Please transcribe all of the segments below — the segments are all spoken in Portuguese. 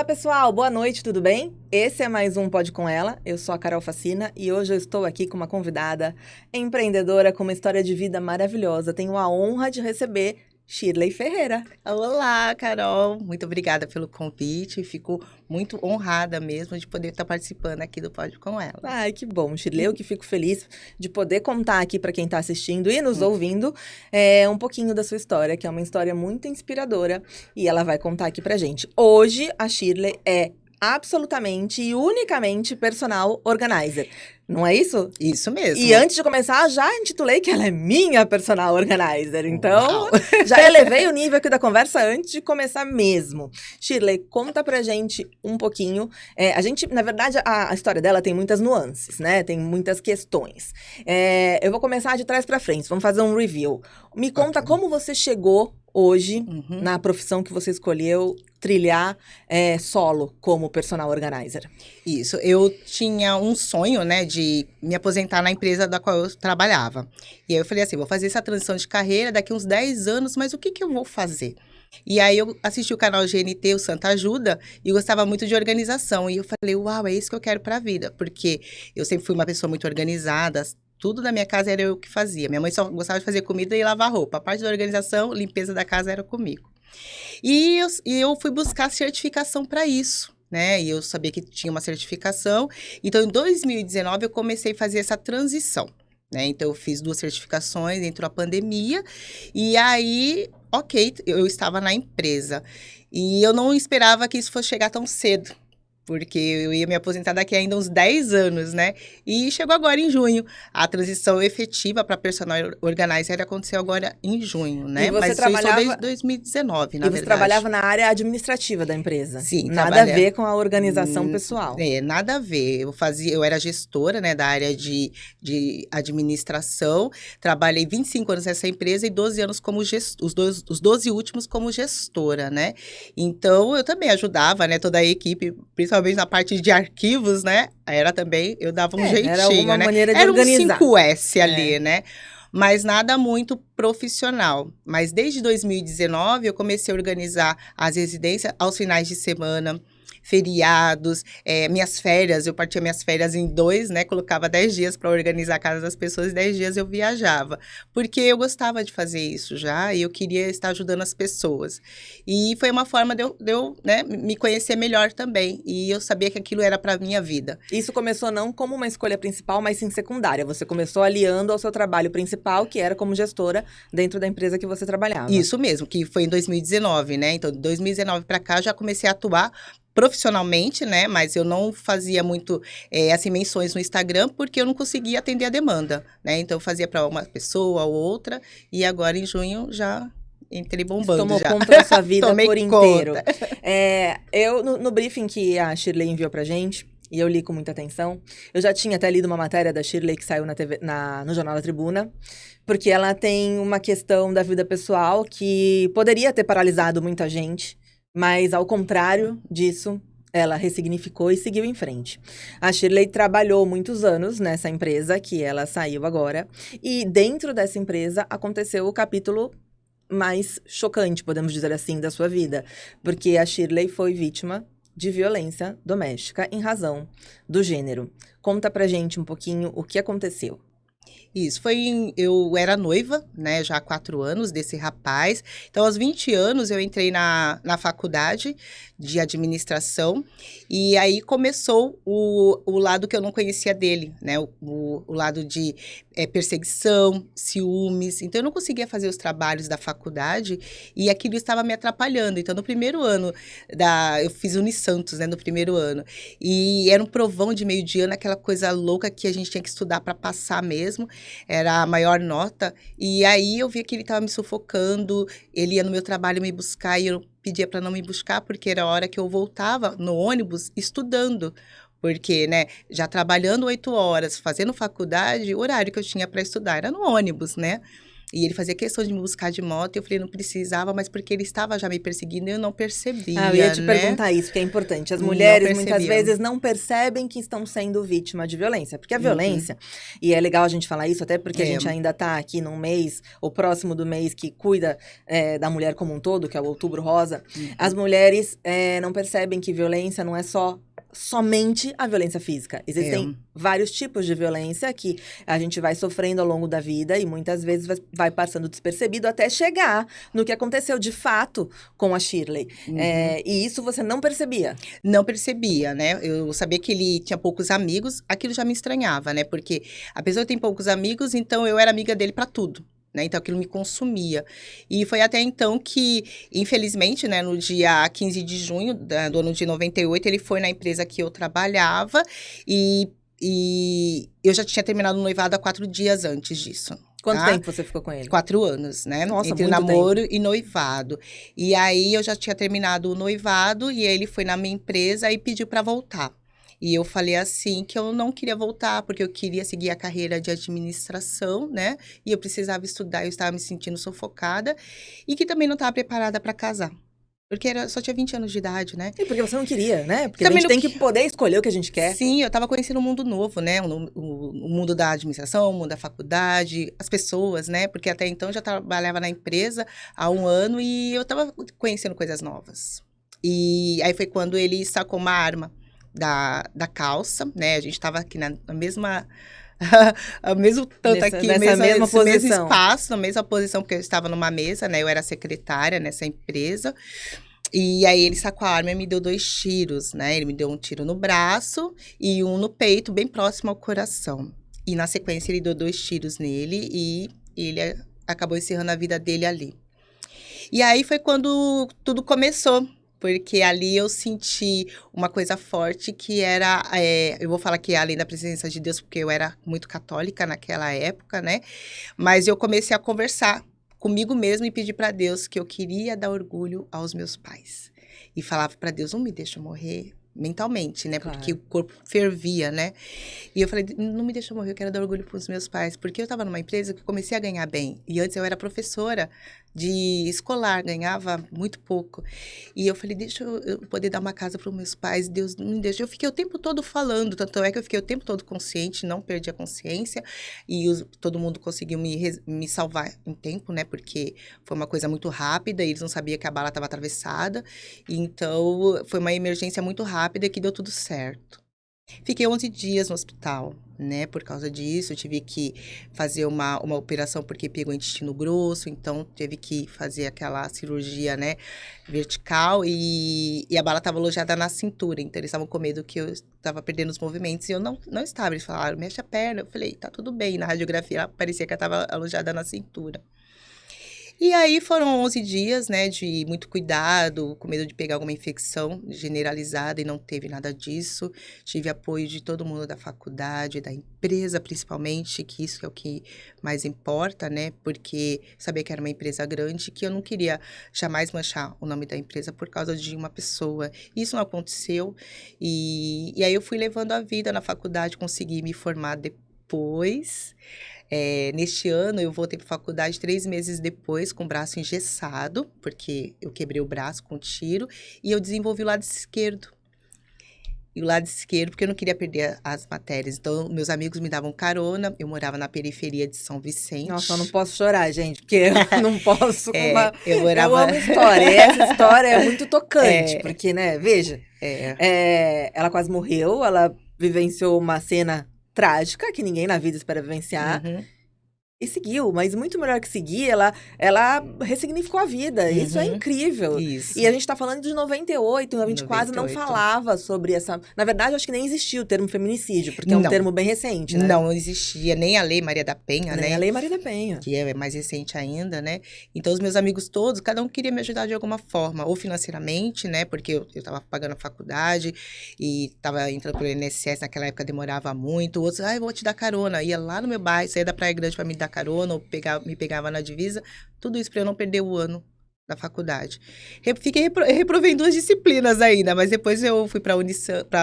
Pessoal, boa noite, tudo bem? Esse é mais um Pode Com Ela, eu sou a Carol Facina e hoje eu estou aqui com uma convidada empreendedora com uma história de vida maravilhosa. Tenho a honra de receber Shirley Ferreira. Olá, Carol. Muito obrigada pelo convite. Fico muito honrada mesmo de poder estar participando aqui do Pode Com Ela. Ai, que bom, Shirley. Eu que fico feliz de poder contar aqui para quem está assistindo e nos ouvindo um pouquinho da sua história, que é uma história muito inspiradora e ela vai contar aqui pra gente. Hoje, a Shirley é absolutamente e unicamente personal organizer. Não é isso? Isso mesmo. E antes de começar, já intitulei que ela é minha personal organizer. Então, Uau. já elevei o nível aqui da conversa antes de começar mesmo. Shirley, conta pra gente um pouquinho. Na verdade, a história dela tem muitas nuances, né? Tem muitas questões. Eu vou começar de trás pra frente. Vamos fazer um review. Me conta como você chegou hoje na profissão que você escolheu trilhar solo como personal organizer. Isso, eu tinha um sonho, né, de me aposentar na empresa da qual eu trabalhava. E aí eu falei assim, vou fazer essa transição de carreira daqui uns 10 anos, mas o que eu vou fazer? E aí eu assisti o canal GNT, o Santa Ajuda, e gostava muito de organização. E eu falei, uau, é isso que eu quero pra vida. Porque eu sempre fui uma pessoa muito organizada, tudo da minha casa era eu que fazia. Minha mãe só gostava de fazer comida e lavar roupa. A parte da organização, limpeza da casa era comigo. E eu fui buscar certificação para isso, né? E eu sabia que tinha uma certificação. Então, em 2019, eu comecei a fazer essa transição, né? Então, eu fiz 2 certificações, entrou a pandemia. E aí, ok, eu estava na empresa. E eu não esperava que isso fosse chegar tão cedo, porque eu ia me aposentar daqui ainda uns 10 anos, né? E chegou agora em junho. A transição efetiva para personal organizer aconteceu agora em junho, né? E você Mas trabalhava... isso desde 2019, na verdade. E você trabalhava na área administrativa da empresa? Sim, nada a ver com a organização pessoal. Nada a ver. Eu era gestora, né, da área de administração. Trabalhei 25 anos nessa empresa e 12 anos como gestora, os 12 últimos como gestora, né? Então, eu também ajudava, né, toda a equipe, principalmente na parte de arquivos, né? Eu dava um jeitinho, era uma né? maneira de era organizar. Um 5S ali, né? Mas nada muito profissional. Mas desde 2019 eu comecei a organizar as residências aos finais de semana, feriados, minhas férias, eu partia minhas férias em 2, né? Colocava 10 dias para organizar a casa das pessoas e 10 dias eu viajava. Porque eu gostava de fazer isso já e eu queria estar ajudando as pessoas. E foi uma forma de eu né, me conhecer melhor também. E eu sabia que aquilo era para minha vida. Isso começou não como uma escolha principal, mas sim secundária. Você começou aliando ao seu trabalho principal, que era como gestora dentro da empresa que você trabalhava. Isso mesmo, que foi em 2019, né? Então, de 2019 para cá, já comecei a atuar profissionalmente, né? Mas eu não fazia muito, assim, menções no Instagram, porque eu não conseguia atender a demanda, né? Então, eu fazia para uma pessoa ou outra, e agora, em junho, já entrei bombando. Tomou já. conta da sua vida Tomei por inteiro. Conta. No briefing que a Shirley enviou pra gente, e eu li com muita atenção, eu já tinha até lido uma matéria da Shirley que saiu no Jornal da Tribuna, porque ela tem uma questão da vida pessoal que poderia ter paralisado muita gente, mas, ao contrário disso, ela ressignificou e seguiu em frente. A Shirley trabalhou muitos anos nessa empresa, que ela saiu agora, e dentro dessa empresa aconteceu o capítulo mais chocante, podemos dizer assim, da sua vida. Porque a Shirley foi vítima de violência doméstica em razão do gênero. Conta pra gente um pouquinho o que aconteceu. Isso, eu era noiva, né, já há 4 anos desse rapaz. Então, aos 20 anos, eu entrei na faculdade de administração. E aí começou o lado que eu não conhecia dele, né, o lado de perseguição, ciúmes. Então, eu não conseguia fazer os trabalhos da faculdade e aquilo estava me atrapalhando. Então, no primeiro ano, eu fiz Unisantos, né, no primeiro ano. E era um provão de meio de ano, aquela coisa louca que a gente tinha que estudar para passar mesmo. Era a maior nota, e aí eu via que ele estava me sufocando, ele ia no meu trabalho me buscar, e eu pedia para não me buscar, porque era a hora que eu voltava no ônibus estudando, porque, né, já trabalhando 8 horas, fazendo faculdade, o horário que eu tinha para estudar era no ônibus, né? E ele fazia questão de me buscar de moto, e eu falei, não precisava, mas porque ele estava já me perseguindo, e eu não percebia, eu ia te né? perguntar isso, que é importante. As Não mulheres, muitas percebia. vezes, não percebem que estão sendo vítima de violência. Porque a violência, e é legal a gente falar isso, até porque a gente ainda tá aqui num mês, ou próximo do mês, que cuida da mulher como um todo, que é o Outubro Rosa. As mulheres não percebem que violência não é somente a violência física. Existem vários tipos de violência que a gente vai sofrendo ao longo da vida e muitas vezes vai passando despercebido até chegar no que aconteceu de fato com a Shirley. E isso você não percebia? Não percebia, né? Eu sabia que ele tinha poucos amigos, aquilo já me estranhava, né? Porque a pessoa tem poucos amigos, então eu era amiga dele para tudo. Né? Então, aquilo me consumia. E foi até então que, infelizmente, né, no dia 15 de junho do ano de 98, ele foi na empresa que eu trabalhava e eu já tinha terminado o noivado há 4 dias antes disso. Quanto tempo você ficou com ele? 4 anos, né? Nossa, entre muito namoro tempo. e noivado. E aí, eu já tinha terminado o noivado e ele foi na minha empresa e pediu para voltar. E eu falei assim, que eu não queria voltar, porque eu queria seguir a carreira de administração, né? E eu precisava estudar, eu estava me sentindo sufocada. E que também não estava preparada para casar. Porque só tinha 20 anos de idade, né? E porque você não queria, né? Porque também a gente tem que poder escolher o que a gente quer. Sim, eu estava conhecendo um mundo novo, né? O mundo da administração, o mundo da faculdade, as pessoas, né? Porque até então eu já trabalhava na empresa há 1 ano e eu estava conhecendo coisas novas. E aí foi quando ele sacou uma arma da calça, né? A gente estava aqui na mesma... ao mesmo tanto aqui, mesmo espaço, na mesma posição, porque eu estava numa mesa, né? Eu era secretária nessa empresa. E aí ele sacou a arma e me deu 2 tiros, né? Ele me deu um tiro no braço e um no peito, bem próximo ao coração. E na sequência ele deu 2 tiros nele e ele acabou encerrando a vida dele ali. E aí foi quando tudo começou. Porque ali eu senti uma coisa forte que era... eu vou falar que além da presença de Deus, porque eu era muito católica naquela época, né? Mas eu comecei a conversar comigo mesma e pedir para Deus que eu queria dar orgulho aos meus pais. E falava para Deus, não me deixa morrer mentalmente, né? Porque o corpo fervia, né? E eu falei, não me deixa morrer, eu quero dar orgulho para os meus pais. Porque eu estava numa empresa que comecei a ganhar bem. E antes eu era professora de escolar, ganhava muito pouco. E eu falei, deixa eu poder dar uma casa para os meus pais. Deus não me deixa. Eu fiquei o tempo todo falando, tanto é que eu fiquei o tempo todo consciente, não perdi a consciência. E todo mundo conseguiu me salvar em tempo, né? Porque foi uma coisa muito rápida, eles não sabiam que a bala estava atravessada. Então, foi uma emergência muito rápida que deu tudo certo. Fiquei 11 dias no hospital, né? Por causa disso, eu tive que fazer uma operação porque pegou intestino grosso, então teve que fazer aquela cirurgia, né? Vertical e a bala estava alojada na cintura, então eles estavam com medo que eu estava perdendo os movimentos e eu não estava. Eles falaram, mexe a perna. Eu falei, tá tudo bem. Na radiografia parecia que ela estava alojada na cintura. E aí foram 11 dias, né, de muito cuidado, com medo de pegar alguma infecção generalizada e não teve nada disso. Tive apoio de todo mundo da faculdade, da empresa principalmente, que isso é o que mais importa, né, porque sabia que era uma empresa grande, que eu não queria jamais manchar o nome da empresa por causa de uma pessoa. Isso não aconteceu e aí eu fui levando a vida na faculdade, consegui me formar depois. Neste ano, eu voltei para a faculdade 3 meses depois, com o braço engessado, porque eu quebrei o braço com um tiro, e eu desenvolvi o lado esquerdo. E o lado esquerdo, porque eu não queria perder as matérias. Então, meus amigos me davam carona, eu morava na periferia de São Vicente. Nossa, eu não posso chorar, gente, porque eu não posso... eu morava... Eu amo a história, e essa história é muito tocante, porque, né, veja, ela quase morreu, ela vivenciou uma cena trágica, que ninguém na vida espera vivenciar. E seguiu, mas muito melhor que seguir, ela ressignificou a vida. Isso é incrível. Isso. E a gente tá falando de 98, a gente quase não falava sobre essa... Na verdade, acho que nem existia o termo feminicídio, porque é um termo bem recente, né? Não existia, nem a Lei Maria da Penha, né? Nem a Lei Maria da Penha. Que é mais recente ainda, né? Então, os meus amigos todos, cada um queria me ajudar de alguma forma, ou financeiramente, né? Porque eu tava pagando a faculdade e tava entrando pro INSS, naquela época demorava muito. Outros, eu vou te dar carona. Ia lá no meu bairro, saía da Praia Grande pra me dar carona, ou me pegava na divisa. Tudo isso pra eu não perder o ano da faculdade. Reprovei em 2 disciplinas ainda, mas depois eu fui para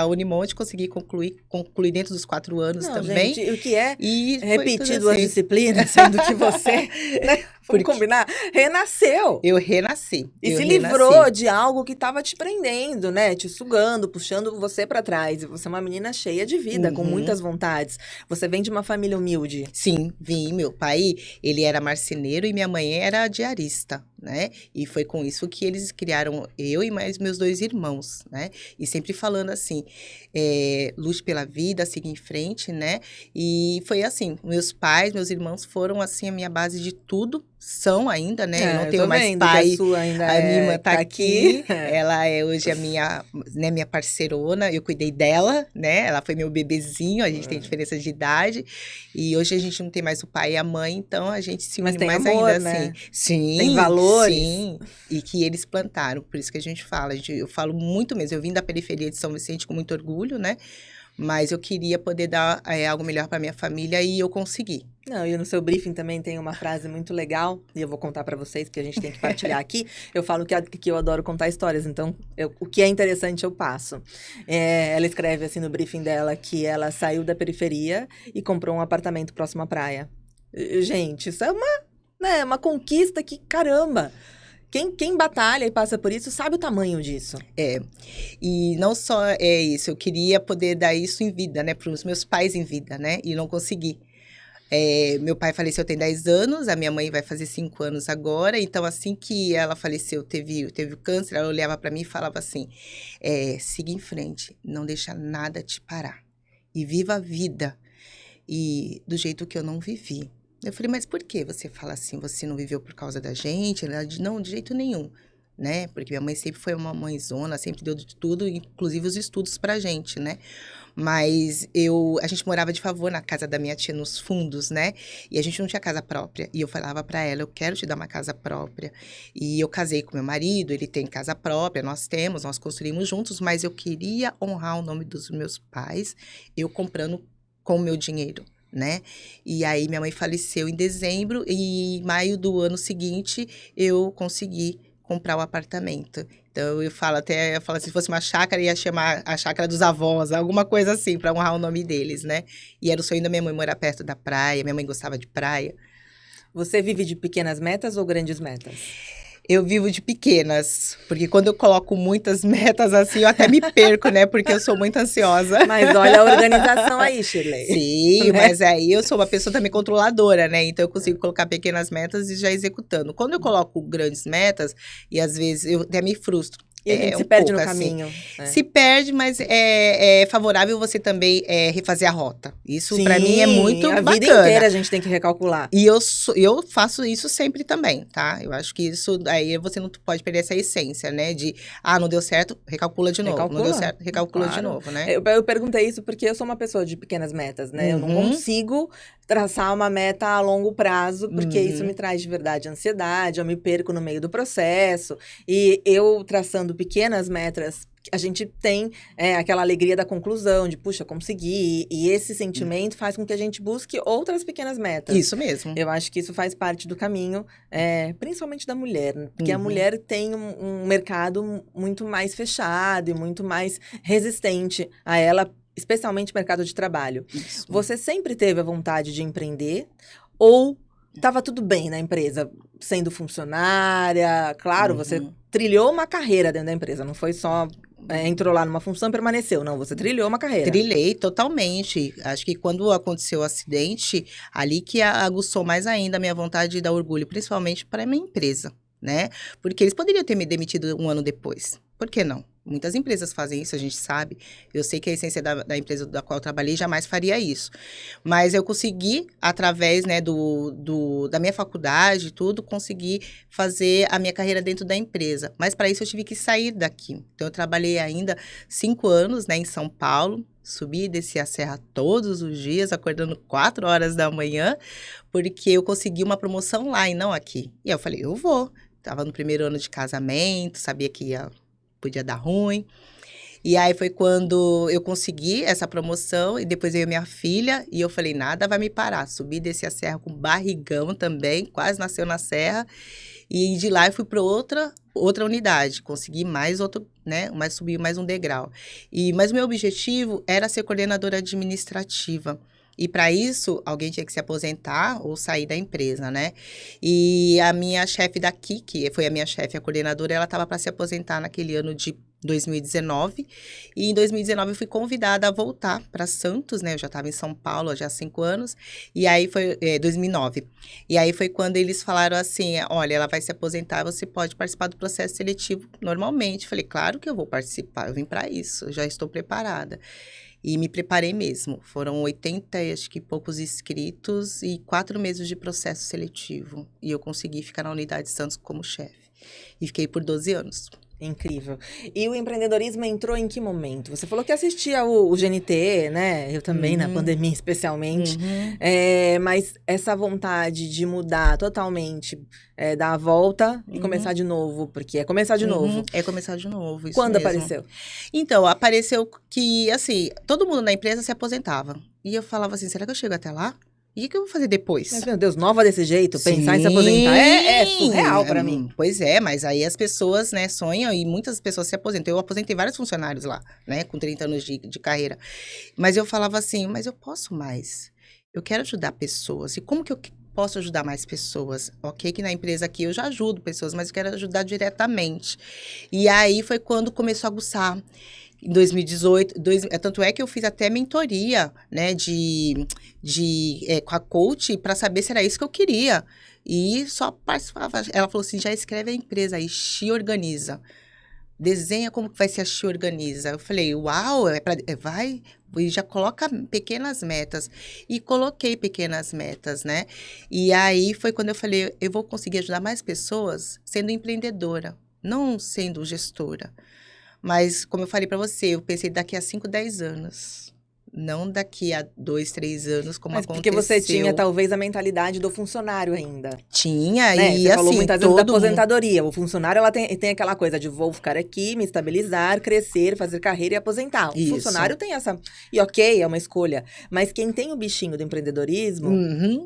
Unimonte, consegui concluir dentro dos 4 anos Não, também. gente, o que é E repetir tudo 2 assim. disciplinas, sendo que você, né, Porque vamos combinar, renasceu. eu renasci. E eu se renasci. livrou de algo que estava te prendendo, né? Te sugando, puxando você para trás. E você é uma menina cheia de vida, com muitas vontades. Você vem de uma família humilde. Sim, vim. Meu pai, ele era marceneiro e minha mãe era diarista, né? E foi com isso que eles criaram eu e mais meus 2 irmãos, né? E sempre falando assim, lute pela vida, siga em frente, né? E foi assim, meus pais, meus irmãos foram assim a minha base de tudo, são ainda, né? Eu não tenho tô mais vendo pai. que a sua ainda A minha irmã tá aqui, aqui. ela é hoje a minha parceirona, eu cuidei dela, né? Ela foi meu bebezinho, a gente tem diferença de idade, e hoje a gente não tem mais o pai e a mãe, então a gente se Mas une tem mais amor, ainda, né? assim. Sim, Tem valores. sim, e que eles plantaram, por isso que a gente fala, eu falo muito mesmo, eu vim da periferia de São Vicente com muito orgulho, né? Mas eu queria poder dar algo melhor para minha família e eu consegui. Não, e no seu briefing também tem uma frase muito legal, e eu vou contar para vocês, porque a gente tem que partilhar aqui. Eu falo que eu adoro contar histórias, então o que é interessante eu passo. Ela escreve assim no briefing dela que ela saiu da periferia e comprou um apartamento próximo à praia. Gente, isso é uma conquista que, caramba! Quem batalha e passa por isso sabe o tamanho disso. E não só é isso, eu queria poder dar isso em vida, né, para os meus pais em vida, né, e não consegui. Meu pai faleceu tem 10 anos, a minha mãe vai fazer 5 anos agora, então assim que ela faleceu, teve o câncer, ela olhava para mim e falava assim, siga em frente, não deixa nada te parar, e viva a vida, e do jeito que eu não vivi. Eu falei, mas por que você fala assim? Você não viveu por causa da gente? Não, de jeito nenhum, né? Porque minha mãe sempre foi uma mãezona, sempre deu de tudo, inclusive os estudos pra gente, né? Mas a gente morava de favor na casa da minha tia, nos fundos, né? E a gente não tinha casa própria. E eu falava pra ela, eu quero te dar uma casa própria. E eu casei com meu marido, ele tem casa própria, nós construímos juntos, mas eu queria honrar o nome dos meus pais, eu comprando com o meu dinheiro, né? E aí minha mãe faleceu em dezembro e em maio do ano seguinte eu consegui comprar o apartamento. Então eu falo assim, se fosse uma chácara ia chamar a chácara dos avós, alguma coisa assim, para honrar o nome deles, né? E era o sonho da minha mãe morar perto da praia, minha mãe gostava de praia. Você vive de pequenas metas ou grandes metas? Eu vivo de pequenas, porque quando eu coloco muitas metas assim, eu até me perco, né? Porque eu sou muito ansiosa. Mas olha a organização aí, Shirley. Sim, mas aí eu sou uma pessoa também controladora, né? Então eu consigo colocar pequenas metas e já executando. Quando eu coloco grandes metas, e às vezes eu até me frustro. E a gente se perde no assim. caminho. Se perde, mas é favorável você também refazer a rota. Isso, pra mim, é muito bacana. A vida inteira a gente tem que recalcular. E eu faço isso sempre também, tá? Eu acho que isso, aí você não pode perder essa essência, né? De, não deu certo, recalcula de novo. Não deu certo, recalcula de novo, né? Eu perguntei isso porque eu sou uma pessoa de pequenas metas, né? Eu não consigo traçar uma meta a longo prazo, porque isso me traz de verdade ansiedade, eu me perco no meio do processo. E eu traçando pequenas metas, a gente tem aquela alegria da conclusão, de, puxa, consegui. E esse sentimento faz com que a gente busque outras pequenas metas. Isso mesmo. Eu acho que isso faz parte do caminho, principalmente da mulher. Né? Porque a mulher tem um mercado muito mais fechado e muito mais resistente a ela, especialmente o mercado de trabalho. Isso. Você sempre teve a vontade de empreender ou estava tudo bem na empresa, sendo funcionária? Claro, você trilhou uma carreira dentro da empresa, não foi só entrou lá numa função e permaneceu. Não, você trilhou uma carreira. Trilhei totalmente. Acho que quando aconteceu o acidente, ali que aguçou mais ainda a minha vontade de dar orgulho, principalmente para a minha empresa, né? Porque eles poderiam ter me demitido 1 ano depois. Por que não? Muitas empresas fazem isso, a gente sabe. Eu sei que a essência da empresa da qual eu trabalhei jamais faria isso. Mas eu consegui, através, né, da minha faculdade, tudo, consegui fazer a minha carreira dentro da empresa. Mas para isso eu tive que sair daqui. Então eu trabalhei ainda 5 anos, né, em São Paulo. Subi e desci a serra todos os dias, acordando 4 horas da manhã, porque eu consegui uma promoção lá e não aqui. E eu falei, eu vou. Estava no primeiro ano de casamento, sabia que podia dar ruim. E aí foi quando eu consegui essa promoção, e depois veio minha filha, e eu falei, nada vai me parar. Subi, desci a serra com barrigão também, quase nasceu na serra. E de lá eu fui para outra unidade, consegui mais outro, né, mais subir mais um degrau. Mas o meu objetivo era ser coordenadora administrativa. E para isso, alguém tinha que se aposentar ou sair da empresa, né? E a minha chefe daqui, que foi a minha chefe, a coordenadora, ela estava para se aposentar naquele ano de 2019. E em 2019 eu fui convidada a voltar para Santos, né? Eu já estava em São Paulo já há 5 anos. E aí foi 2009. E aí foi quando eles falaram assim, olha, ela vai se aposentar, você pode participar do processo seletivo normalmente. Falei, claro que eu vou participar, eu vim para isso, eu já estou preparada. E me preparei mesmo. Foram 80, acho que poucos inscritos e 4 meses de processo seletivo. E eu consegui ficar na Unidade Santos como chefe. E fiquei por 12 anos. Incrível. E o empreendedorismo entrou em que momento? Você falou que assistia o GNT, né? Eu também, na pandemia especialmente. Mas essa vontade de mudar totalmente, dar a volta e começar de novo, porque é começar de novo. É começar de novo, isso Quando mesmo. apareceu? Então, apareceu que, assim, todo mundo na empresa se aposentava. E eu falava assim, será que eu chego até lá? E o que eu vou fazer depois? Mas, meu Deus, nova desse jeito, pensar em se aposentar é surreal pra mim. Pois é, mas aí as pessoas, né, sonham e muitas pessoas se aposentam. Eu aposentei vários funcionários lá, né, com 30 anos de carreira. Mas eu falava assim, mas eu posso mais. Eu quero ajudar pessoas. E como que eu posso ajudar mais pessoas? Ok, que na empresa aqui eu já ajudo pessoas, mas eu quero ajudar diretamente. E aí foi quando começou a aguçar. Em 2018, tanto é que eu fiz até mentoria, né, com a coach para saber se era isso que eu queria. E só participava. Ela falou assim, já escreve a empresa aí, She Organiza. Desenha como que vai ser a She Organiza. Eu falei, uau, vai, e já coloca pequenas metas. E coloquei pequenas metas, né? E aí foi quando eu falei, eu vou conseguir ajudar mais pessoas sendo empreendedora, não sendo gestora. Mas, como eu falei para você, eu pensei daqui a 5, 10 anos. Não daqui a 2, 3 anos, como Mas aconteceu. porque você tinha, talvez, a mentalidade do funcionário ainda. Tinha, né? e Você assim, falou muitas vezes da aposentadoria. O funcionário, ela tem aquela coisa de vou ficar aqui, me estabilizar, crescer, fazer carreira e aposentar. O funcionário tem essa... E ok, é uma escolha. Mas quem tem o bichinho do empreendedorismo,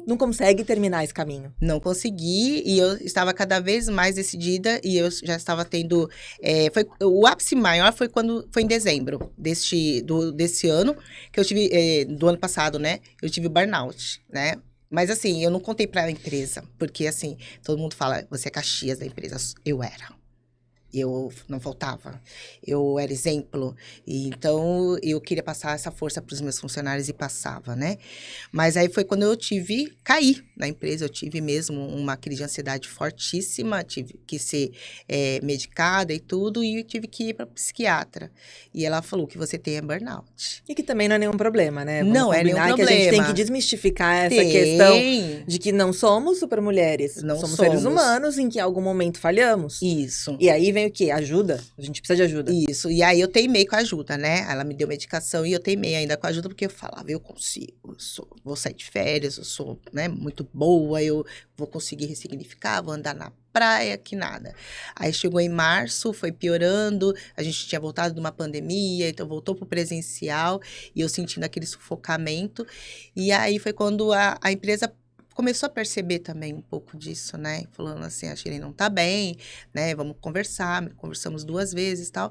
não consegue terminar esse caminho. Não consegui, e eu estava cada vez mais decidida, e eu já estava tendo... o ápice maior foi em dezembro desse ano, que eu tive, do ano passado, né? Eu tive burnout, né? Mas assim, eu não contei pra empresa, porque assim, todo mundo fala, você é Caxias da empresa. Eu era. Eu não faltava. Eu era exemplo. E então, eu queria passar essa força para os meus funcionários e passava, né? Mas aí foi quando eu caí na empresa. Eu tive mesmo uma crise de ansiedade fortíssima. Tive que ser medicada e tudo. E eu tive que ir para psiquiatra. E ela falou que você tem burnout. E que também não é nenhum problema, né? Não é nenhum problema. Que a gente tem que desmistificar essa questão de que não somos supermulheres. Não somos seres humanos em que em algum momento falhamos. Isso. E aí vem o quê? Ajuda? A gente precisa de ajuda. Isso. E aí eu teimei com a ajuda, né? Ela me deu medicação e eu teimei ainda com a ajuda, porque eu falava, eu consigo, vou sair de férias, eu sou, né, muito boa, eu vou conseguir ressignificar, vou andar na praia, que nada. Aí chegou em março, foi piorando, a gente tinha voltado de uma pandemia, então voltou pro presencial, e eu sentindo aquele sufocamento. E aí foi quando a empresa começou a perceber também um pouco disso, né? Falando assim, a Shirley não tá bem, né? Vamos conversar. Conversamos 2 vezes e tal.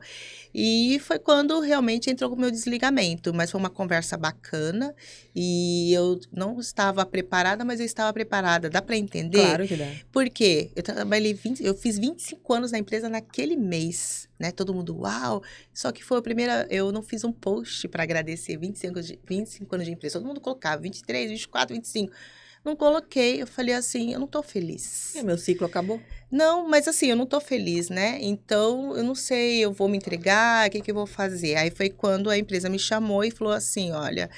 E foi quando realmente entrou o meu desligamento. Mas foi uma conversa bacana. E eu não estava preparada, mas eu estava preparada. Dá para entender? Claro que dá. Por quê? Eu fiz 25 anos na empresa naquele mês, né? Todo mundo, uau! Só que foi a primeira... Eu não fiz um post para agradecer 25 anos de empresa. Todo mundo colocava 23, 24, 25... Não coloquei, eu falei assim, eu não tô feliz. E meu ciclo acabou? Não, mas assim, eu não tô feliz, né? Então, eu não sei, eu vou me entregar, o que eu vou fazer? Aí foi quando a empresa me chamou e falou assim, olha,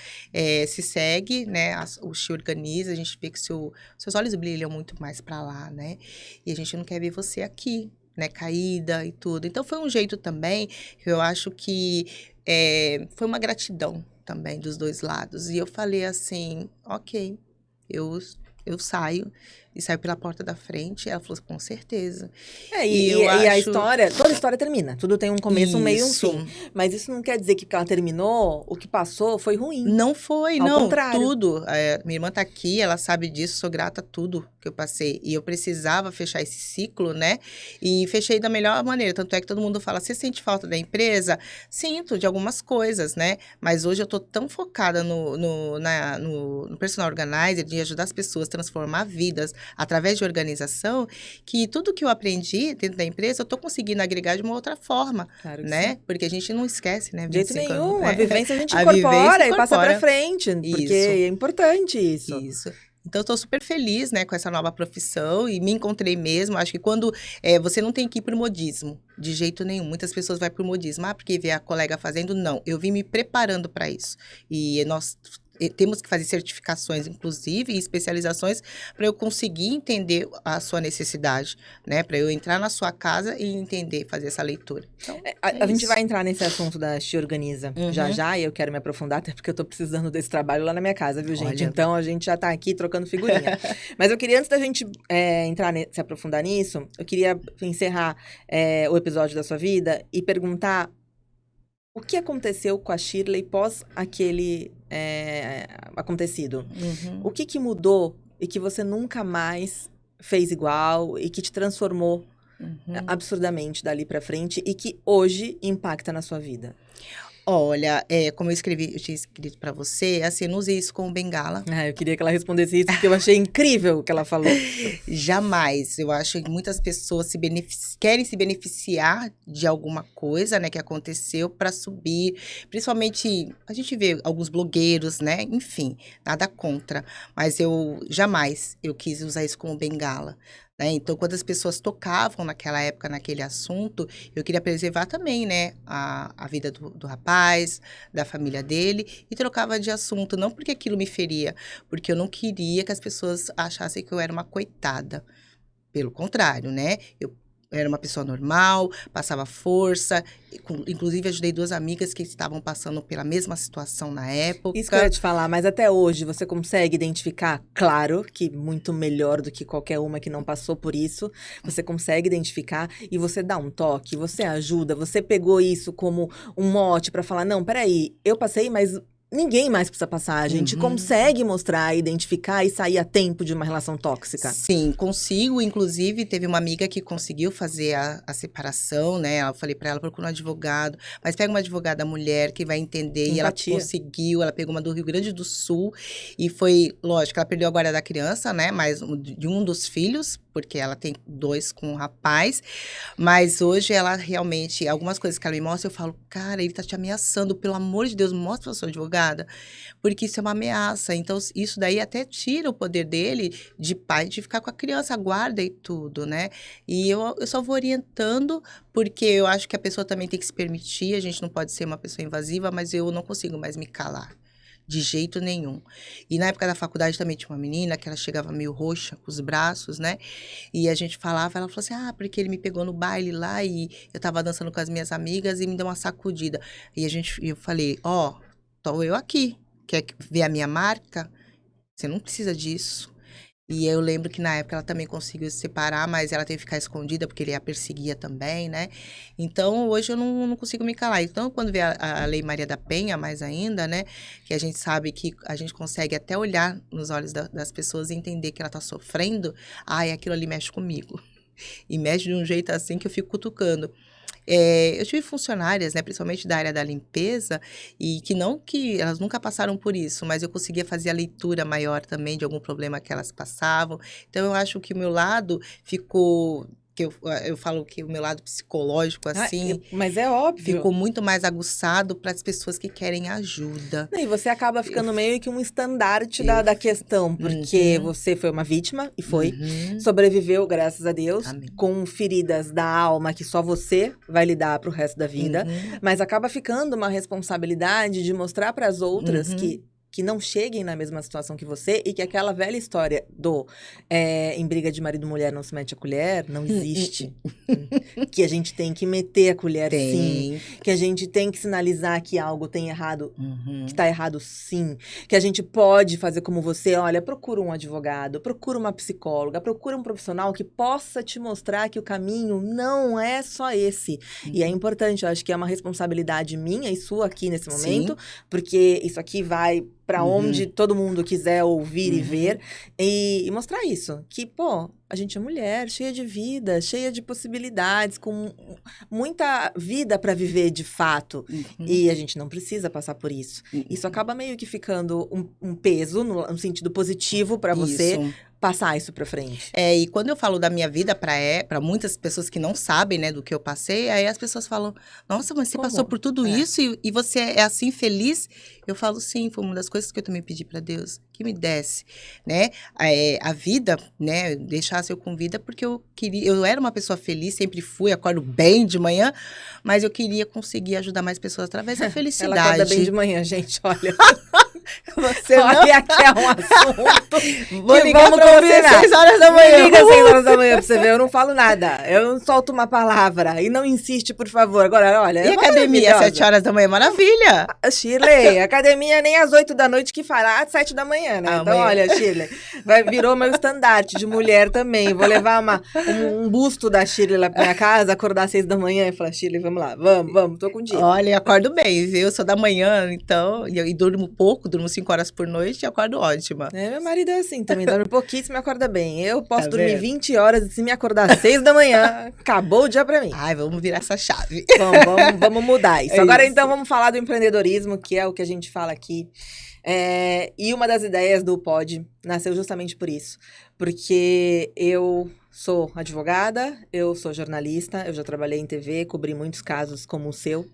se segue, né? O She Organiza, a gente vê que seus olhos brilham muito mais pra lá, né? E a gente não quer ver você aqui, né? Caída e tudo. Então, foi um jeito também, que eu acho que foi uma gratidão também dos 2 lados. E eu falei assim, ok, eu eu saio. E saiu pela porta da frente, ela falou, com certeza. E a história, toda história termina. Tudo tem um começo, um meio e um fim. Mas isso não quer dizer que porque ela terminou, o que passou foi ruim. Não foi, Ao não. contrário. Tudo. Minha irmã tá aqui, ela sabe disso, sou grata a tudo que eu passei. E eu precisava fechar esse ciclo, né? E fechei da melhor maneira. Tanto é que todo mundo fala, você sente falta da empresa? Sinto, de algumas coisas, né? Mas hoje eu tô tão focada no personal organizer, de ajudar as pessoas a transformar vidas através de organização, que tudo que eu aprendi dentro da empresa, eu tô conseguindo agregar de uma outra forma, Claro que né? sim. Porque a gente não esquece, né? De jeito 25 nenhum, anos, né? a vivência a gente A incorpora vivência e passa incorpora. pra frente, porque Isso. é importante isso. Isso. Então, eu tô super feliz, né, com essa nova profissão e me encontrei mesmo. Acho que quando você não tem que ir por modismo, de jeito nenhum. Muitas pessoas vão por modismo. Porque vê a colega fazendo, não. Eu vim me preparando para isso. E nós temos que fazer certificações, inclusive, e especializações para eu conseguir entender a sua necessidade, né? Para eu entrar na sua casa e entender, fazer essa leitura. Então, a gente vai entrar nesse assunto da Te Organiza já, e eu quero me aprofundar, até porque eu tô precisando desse trabalho lá na minha casa, viu, gente? Olha. Então, a gente já tá aqui trocando figurinha. Mas eu queria, antes da gente se aprofundar nisso, eu queria encerrar o episódio da sua vida e perguntar o que aconteceu com a Shirley pós aquele acontecido. O que mudou e que você nunca mais fez igual e que te transformou absurdamente dali pra frente e que hoje impacta na sua vida? Olha, como eu tinha escrito pra você, assim, eu não usei isso como bengala. Eu queria que ela respondesse isso, porque eu achei incrível o que ela falou. Jamais. Eu acho que muitas pessoas querem se beneficiar de alguma coisa, né, que aconteceu para subir. Principalmente, a gente vê alguns blogueiros, né, enfim, nada contra. Mas jamais eu quis usar isso como bengala. Então, quando as pessoas tocavam naquela época, naquele assunto, eu queria preservar também, né, a vida do rapaz, da família dele, e trocava de assunto, não porque aquilo me feria, porque eu não queria que as pessoas achassem que eu era uma coitada. Pelo contrário, né, eu era uma pessoa normal, passava força, inclusive ajudei 2 amigas que estavam passando pela mesma situação na época. Isso que eu ia te falar, mas até hoje você consegue identificar, claro, que muito melhor do que qualquer uma que não passou por isso, você consegue identificar e você dá um toque, você ajuda, você pegou isso como um mote pra falar, não, peraí, eu passei, mas ninguém mais precisa passar. A gente consegue mostrar, identificar e sair a tempo de uma relação tóxica. Sim, consigo. Inclusive, teve uma amiga que conseguiu fazer a separação, né? Eu falei pra ela, procura um advogado. Mas pega uma advogada mulher que vai entender. Empatia. E ela conseguiu. Ela pegou uma do Rio Grande do Sul. E foi, lógico, ela perdeu a guarda da criança, né? Mas de um dos filhos, porque ela tem 2 com um rapaz. Mas hoje ela realmente, algumas coisas que ela me mostra, eu falo, cara, ele tá te ameaçando. Pelo amor de Deus, mostra pra sua advogada. Porque isso é uma ameaça. Então, isso daí até tira o poder dele de pai de ficar com a criança, a guarda e tudo, né? E eu só vou orientando, porque eu acho que a pessoa também tem que se permitir. A gente não pode ser uma pessoa invasiva, mas eu não consigo mais me calar. De jeito nenhum. E na época da faculdade também tinha uma menina que ela chegava meio roxa com os braços, né? E a gente falava, ela falou assim, porque ele me pegou no baile lá e eu tava dançando com as minhas amigas e me deu uma sacudida. E eu falei, tô eu aqui. Quer ver a minha marca? Você não precisa disso. E eu lembro que na época ela também conseguiu se separar, mas ela teve que ficar escondida porque ele a perseguia também, né? Então, hoje eu não consigo me calar. Então, quando vê a Lei Maria da Penha, mais ainda, né? Que a gente sabe que a gente consegue até olhar nos olhos das pessoas e entender que ela tá sofrendo. Aquilo ali mexe comigo. E mexe de um jeito assim que eu fico cutucando. Eu tive funcionárias, né, principalmente da área da limpeza, e que elas nunca passaram por isso, mas eu conseguia fazer a leitura maior também de algum problema que elas passavam. Então, eu acho que o meu lado ficou... que eu falo que o meu lado psicológico, assim... Mas é óbvio. Ficou muito mais aguçado para as pessoas que querem ajuda. E você acaba ficando meio que um estandarte da questão, porque você foi uma vítima, e sobreviveu, graças a Deus, com feridas da alma que só você vai lidar pro resto da vida, mas acaba ficando uma responsabilidade de mostrar para as outras que que não cheguem na mesma situação que você e que aquela velha história do em briga de marido e mulher não se mete a colher, não existe. Que a gente tem que meter a colher, sim. Que a gente tem que sinalizar que algo tem errado, que tá errado, sim. Que a gente pode fazer como você, olha, procura um advogado, procura uma psicóloga, procura um profissional que possa te mostrar que o caminho não é só esse. E é importante, eu acho que é uma responsabilidade minha e sua aqui nesse momento, porque isso aqui vai para onde todo mundo quiser ouvir e ver, e mostrar isso, que, pô, a gente é mulher, cheia de vida, cheia de possibilidades, com muita vida para viver de fato, e a gente não precisa passar por isso. Isso acaba meio que ficando um peso, no sentido positivo para você, passar isso pra frente. E quando eu falo da minha vida pra muitas pessoas que não sabem, né, do que eu passei, aí as pessoas falam, nossa, mas você passou por tudo isso e você é assim feliz? Eu falo, sim, foi uma das coisas que eu também pedi pra Deus, que me desse, né, a vida, né, deixasse eu com vida, porque eu era uma pessoa feliz, sempre fui, acordo bem de manhã, mas eu queria conseguir ajudar mais pessoas através da felicidade. Ela acorda bem de manhã, gente, olha. Você olha que é um assunto. Vou ligar pra você às 6 horas da manhã. Me liga às 6 horas da manhã pra você ver. Eu não falo nada. Eu não solto uma palavra. E não insiste, por favor. Agora, olha. E academia às 7 horas da manhã? Maravilha. Shirley, academia nem às 8 da noite que fará, às 7 da manhã, né? Então, olha, Shirley, virou meu estandarte de mulher também. Vou levar um busto da Shirley lá pra minha casa, acordar às 6 da manhã e falar, Shirley, vamos lá, vamos, tô contigo. Olha, eu acordo bem, viu? Eu sou da manhã, então, e durmo pouco, durmo 5 horas por noite e acordo ótima. Meu marido é assim também, dorme pouquíssimo e acorda bem. Eu posso dormir 20 horas e se me acordar às 6 da manhã, acabou o dia pra mim. Ai, vamos virar essa chave. Vamos mudar isso. Agora, então, vamos falar do empreendedorismo, que é o que a gente fala aqui. E uma das ideias do Pod nasceu justamente por isso. Porque eu sou advogada, eu sou jornalista, eu já trabalhei em TV, cobri muitos casos como o seu.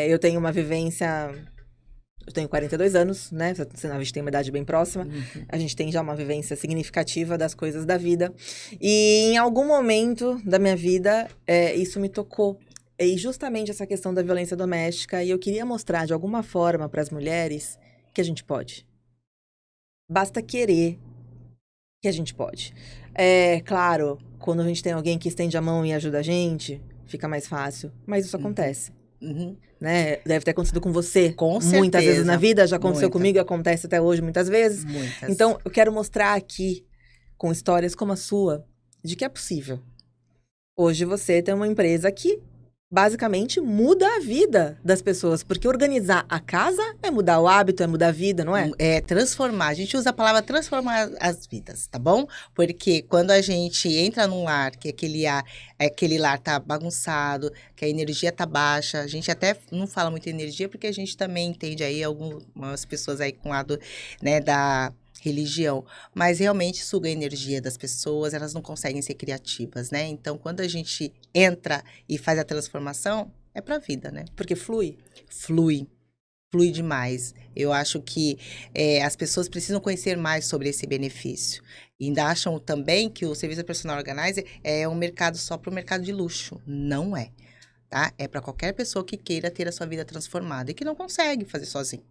Eu tenho uma vivência... Eu tenho 42 anos, né? A gente tem uma idade bem próxima. A gente tem já uma vivência significativa das coisas da vida. E em algum momento da minha vida, isso me tocou. E justamente essa questão da violência doméstica. E eu queria mostrar, de alguma forma, para as mulheres que a gente pode. Basta querer que a gente pode. Claro, quando a gente tem alguém que estende a mão e ajuda a gente, fica mais fácil. Mas isso acontece. Né? Deve ter acontecido com você. Com certeza. Muitas vezes na vida, já aconteceu comigo e acontece até hoje muitas vezes. Muitas. Então, eu quero mostrar aqui, com histórias como a sua, de que é possível. Hoje você tem uma empresa que basicamente muda a vida das pessoas, porque organizar a casa é mudar o hábito, é mudar a vida, não é? É transformar, a gente usa a palavra transformar as vidas, tá bom? Porque quando a gente entra num lar, que aquele lar tá bagunçado, que a energia tá baixa, a gente até não fala muito energia, porque a gente também entende aí algumas pessoas aí com o lado, né, da religião, mas realmente suga a energia das pessoas, elas não conseguem ser criativas, né? Então, quando a gente entra e faz a transformação, é pra vida, né? Porque flui. Flui demais. Eu acho que as pessoas precisam conhecer mais sobre esse benefício. E ainda acham também que o serviço personal organizer é um mercado só para o mercado de luxo. Não é, tá? É para qualquer pessoa que queira ter a sua vida transformada e que não consegue fazer sozinho.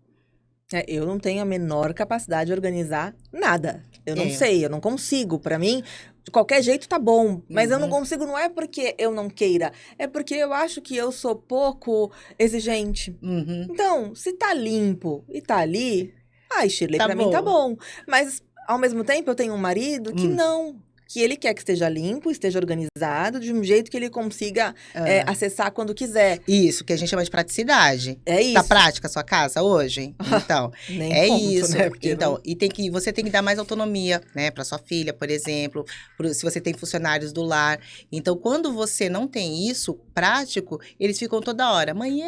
Eu não tenho a menor capacidade de organizar nada. Eu não sei, eu não consigo. Pra mim, de qualquer jeito tá bom. Mas eu não consigo, não é porque eu não queira. É porque eu acho que eu sou pouco exigente. Então, se tá limpo e tá ali... Ai, Shirley, pra mim tá bom. Mas, ao mesmo tempo, eu tenho um marido que não... Que ele quer que esteja limpo, esteja organizado, de um jeito que ele consiga acessar quando quiser. Isso, que a gente chama de praticidade. É isso. Tá prática a sua casa hoje? Então, nem conto, isso. Né? Então, não... e você tem que dar mais autonomia, né? Pra sua filha, por exemplo. Se você tem funcionários do lar. Então, quando você não tem isso prático, eles ficam toda hora. Mãe,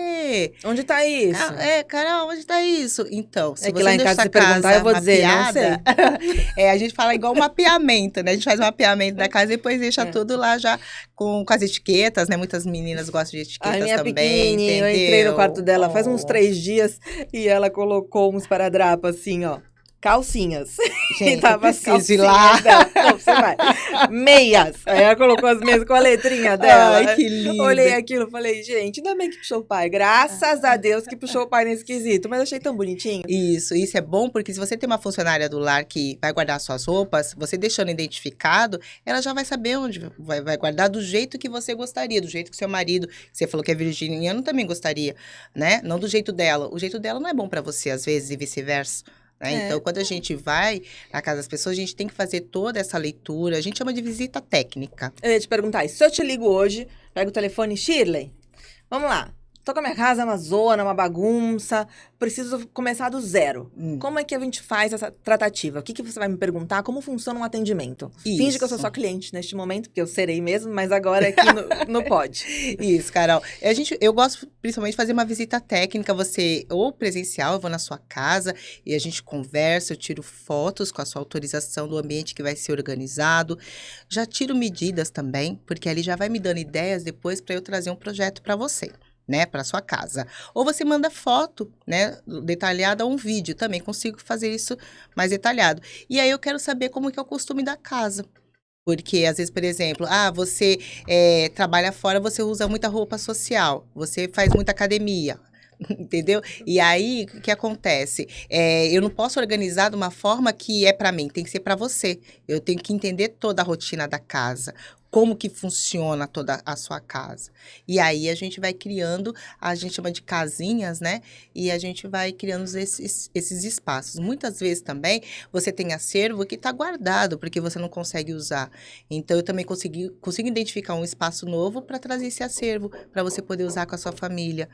onde tá isso? Carol, onde tá isso? Então, se que você lá em casa, se perguntar, eu vou dizer, não sei. A gente fala igual um mapeamento, né? A gente faz um mapeamento da casa e depois deixa tudo lá já com as etiquetas, né? Muitas meninas gostam de etiquetas também. A minha pequenininha, eu entrei no quarto dela faz uns 3 dias e ela colocou uns esparadrapos assim, ó. calcinhas. Gente, Tava eu as preciso ir lá. calcinhas dela. Não, você vai. Meias. Aí ela colocou as meias com a letrinha dela. Ai, que lindo. Olhei aquilo e falei, gente, ainda bem que puxou o pai. Graças a Deus que puxou o pai nesse quesito. Mas achei tão bonitinho. Isso é bom porque se você tem uma funcionária do lar que vai guardar suas roupas, você deixando identificado, ela já vai saber onde vai guardar do jeito que você gostaria, do jeito que seu marido, que você falou que é virginiano, também gostaria, né? Não do jeito dela. O jeito dela não é bom pra você, às vezes, e vice-versa. Né? Então, quando a gente vai na casa das pessoas, a gente tem que fazer toda essa leitura. A gente chama de visita técnica. Eu ia te perguntar, e se eu te ligo hoje, pego o telefone, Shirley, vamos lá. Tô com a minha casa, uma zona, uma bagunça, preciso começar do zero. Como é que a gente faz essa tratativa? O que você vai me perguntar? Como funciona um atendimento? Isso. Finge que eu sou só cliente neste momento, porque eu serei mesmo, mas agora aqui no pode. Isso, Carol. Eu gosto principalmente de fazer uma visita técnica, você ou presencial, eu vou na sua casa e a gente conversa, eu tiro fotos com a sua autorização do ambiente que vai ser organizado. Já tiro medidas também, porque ali já vai me dando ideias depois para eu trazer um projeto para você. Né, para sua casa. Ou você manda foto, né, detalhada ou um vídeo, também consigo fazer isso mais detalhado. E aí eu quero saber como que é o costume da casa. Porque, às vezes, por exemplo, você trabalha fora, você usa muita roupa social, você faz muita academia, entendeu? E aí, o que acontece? Eu não posso organizar de uma forma que é para mim, tem que ser para você. Eu tenho que entender toda a rotina da casa. Como que funciona toda a sua casa. E aí, a gente vai criando, a gente chama de casinhas, né? E a gente vai criando esses espaços. Muitas vezes também, você tem acervo que está guardado, porque você não consegue usar. Então, eu também consigo identificar um espaço novo para trazer esse acervo, para você poder usar com a sua família.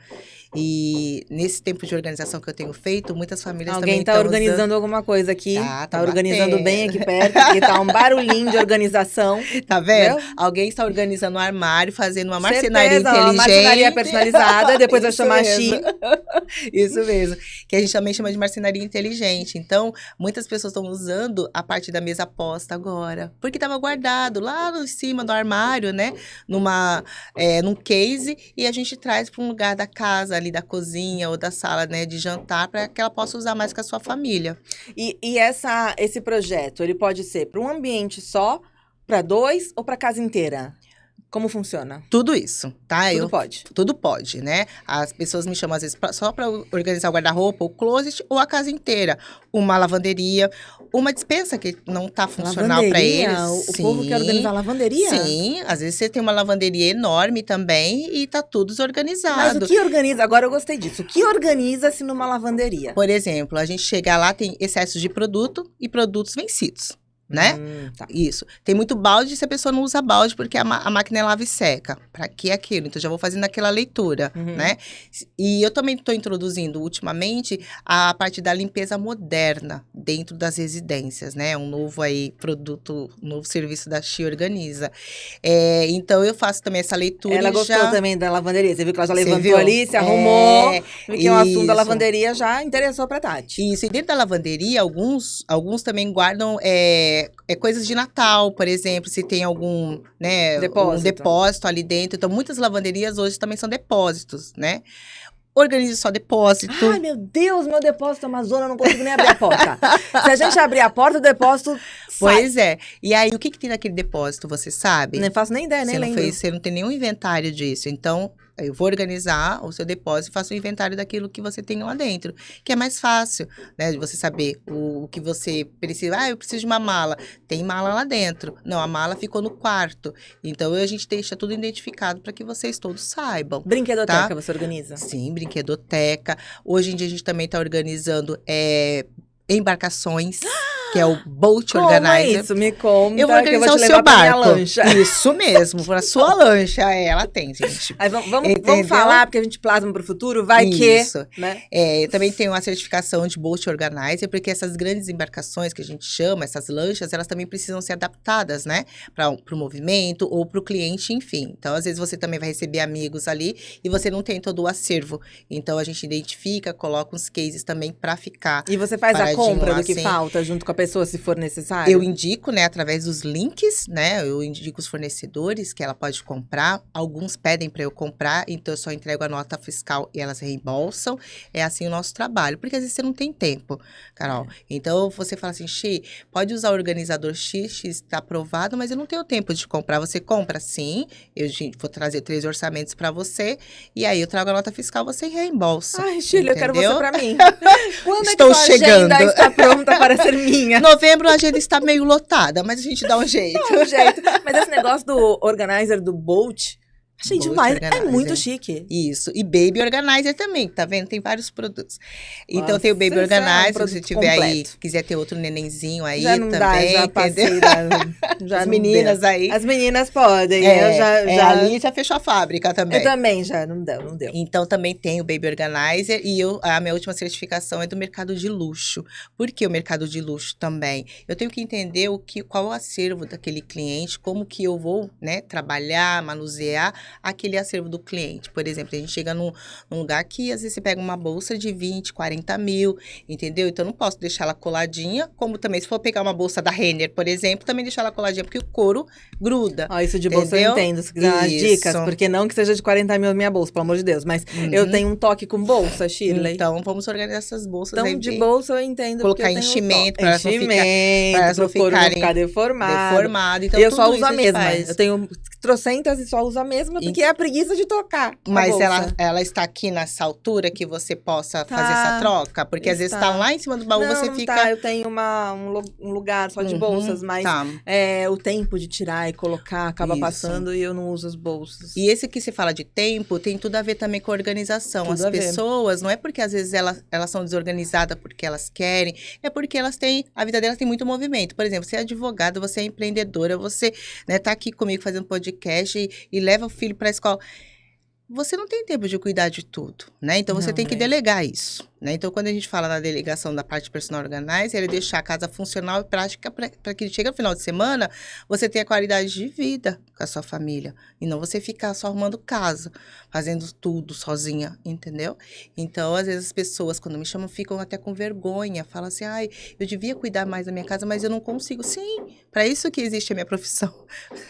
E nesse tempo de organização que eu tenho feito, muitas famílias também estão Alguém está organizando alguma coisa aqui. Tá organizando bem aqui perto, porque tá um barulhinho de organização. Tá vendo? Entendeu? Alguém está organizando um armário, fazendo uma marcenaria Certeza, inteligente. Uma marcenaria personalizada, depois vai chamar a Xi. Isso mesmo, que a gente também chama de marcenaria inteligente. Então, muitas pessoas estão usando a parte da mesa posta agora, porque estava guardado lá em cima do armário, né? Num case, e a gente traz para um lugar da casa, ali da cozinha ou da sala, né, de jantar, para que ela possa usar mais com a sua família. E esse projeto, ele pode ser para um ambiente só, para 2 ou para casa inteira? Como funciona? Tudo isso, tá? Tudo pode? Tudo pode, né? As pessoas me chamam, às vezes, só para organizar o guarda-roupa, o closet ou a casa inteira. Uma lavanderia, uma despensa que não tá funcional para eles. O povo quer organizar a lavanderia? Sim, às vezes você tem uma lavanderia enorme também e tá tudo desorganizado. Mas o que organiza? Agora eu gostei disso. O que organiza-se numa lavanderia? Por exemplo, a gente chega lá, tem excesso de produto e produtos vencidos. Né? Tá. Isso. Tem muito balde, se a pessoa não usa balde, porque a máquina é lava e seca. Pra que aquilo? Então, já vou fazendo aquela leitura, né? E eu também estou introduzindo, ultimamente, a parte da limpeza moderna dentro das residências, né? Um novo produto, um novo serviço da Xi Organiza. Então, eu faço também essa leitura. Ela gostou também da lavanderia. Você viu que ela já levantou ali, se arrumou. Porque o assunto da lavanderia já interessou pra Tati. Isso. E dentro da lavanderia, alguns também guardam coisas de Natal, por exemplo, se tem algum, né, um depósito ali dentro. Então, muitas lavanderias hoje também são depósitos, né? Organize só depósito. Ai, meu Deus, meu depósito é uma zona, eu não consigo nem abrir a porta. Se a gente abrir a porta, o depósito sai. Pois é. E aí, o que tem naquele depósito, você sabe? Nem faço nem ideia, nem lembro. Você não tem nenhum inventário disso. Então, eu vou organizar o seu depósito e faço o inventário daquilo que você tem lá dentro. Que é mais fácil, né? De você saber o que você precisa. Eu preciso de uma mala. Tem mala lá dentro. Não, a mala ficou no quarto. Então, a gente deixa tudo identificado para que vocês todos saibam. Brinquedoteca você organiza? Sim, brinquedoteca. Hoje em dia, a gente também está organizando embarcações. Que é o Boat Organizer. É isso? Me conta. Eu vou organizar o seu barco. Lancha. Isso mesmo, para sua lancha. Ela tem, gente. Aí vamos falar, porque a gente plasma para o futuro, vai isso. Que, né? Eu também tenho uma certificação de Boat Organizer, porque essas grandes embarcações que a gente chama, essas lanchas, elas também precisam ser adaptadas, né? Para o movimento ou para o cliente, enfim. Então, às vezes, você também vai receber amigos ali e você não tem todo o acervo. Então, a gente identifica, coloca uns cases também para ficar. E você faz a compra do que falta junto com a pessoa pessoa se for necessário? Eu indico, né, através dos links, né? Eu indico os fornecedores que ela pode comprar. Alguns pedem para eu comprar, então eu só entrego a nota fiscal e elas reembolsam. É assim o nosso trabalho, porque às vezes você não tem tempo, Carol. Então você fala assim, Xi, pode usar o organizador X está aprovado, mas eu não tenho tempo de comprar. Você compra sim, eu vou trazer 3 orçamentos para você, e aí eu trago a nota fiscal, você reembolsa. Ai, Shirley, eu quero você pra mim. Quando Estou é que sua chegando. agenda está pronta para ser minha? Novembro a agenda está meio lotada, mas a gente dá um jeito. Dá um jeito. Mas esse negócio do organizer do Bolt, achei Bolt demais. Organizer. É muito chique. Isso. E Baby Organizer também, tá vendo? Tem vários produtos. Então Nossa, tem o Baby isso é um Organizer, se produto você tiver aí, completo. quiser ter outro nenenzinho aí Já não também, dá, já entendeu? passei já As não meninas deu. aí. As meninas podem, eu já... Ali já fechou a fábrica também. Eu também já, não deu. Então, também tem o Baby Organizer e a minha última certificação é do mercado de luxo. Por que o mercado de luxo também? Eu tenho que entender qual é o acervo daquele cliente, como que eu vou, né, trabalhar, manusear aquele acervo do cliente. Por exemplo, a gente chega num lugar que às vezes você pega uma bolsa de 20, 40 mil, entendeu? Então, eu não posso deixar ela coladinha, como também se for pegar uma bolsa da Renner, por exemplo, também deixar ela coladinha, porque o couro gruda. Ó, isso de bolsa eu entendo, se quiser umas dicas, porque não que seja de 40 mil minha bolsa, pelo amor de Deus, mas eu tenho um toque com bolsa, Shirley. Então, vamos organizar essas bolsas então, aí. de bolsa eu entendo. Colocar enchimento, para elas não ficarem deformado. Então, eu só uso a mesma. Faz. Eu tenho trocentas e só uso a mesma, porque é a preguiça de tocar. Mas ela está aqui nessa altura que você possa fazer essa troca? Porque às vezes está lá em cima do baú, você fica... Tá, eu tenho um lugar só de bolsas, mas o tempo de tirar e colocar acaba passando e eu não uso as bolsas. E esse que se fala de tempo tem tudo a ver também com a organização. Tudo as pessoas, não é porque às vezes elas são desorganizadas porque elas querem, é porque a vida delas tem muito movimento. Por exemplo, você é advogada, você é empreendedora, você tá aqui comigo fazendo podcast e leva o filho para a escola. Você não tem tempo de cuidar de tudo, né? Então, você tem que delegar isso, né? Então, quando a gente fala na delegação da parte personal organizer, é deixar a casa funcional e prática para que chegue no final de semana, você tenha qualidade de vida com a sua família. E não você ficar só arrumando casa, fazendo tudo sozinha, entendeu? Então, às vezes, as pessoas, quando me chamam, ficam até com vergonha. Falam assim, ai, eu devia cuidar mais da minha casa, mas eu não consigo. Sim, para isso que existe a minha profissão.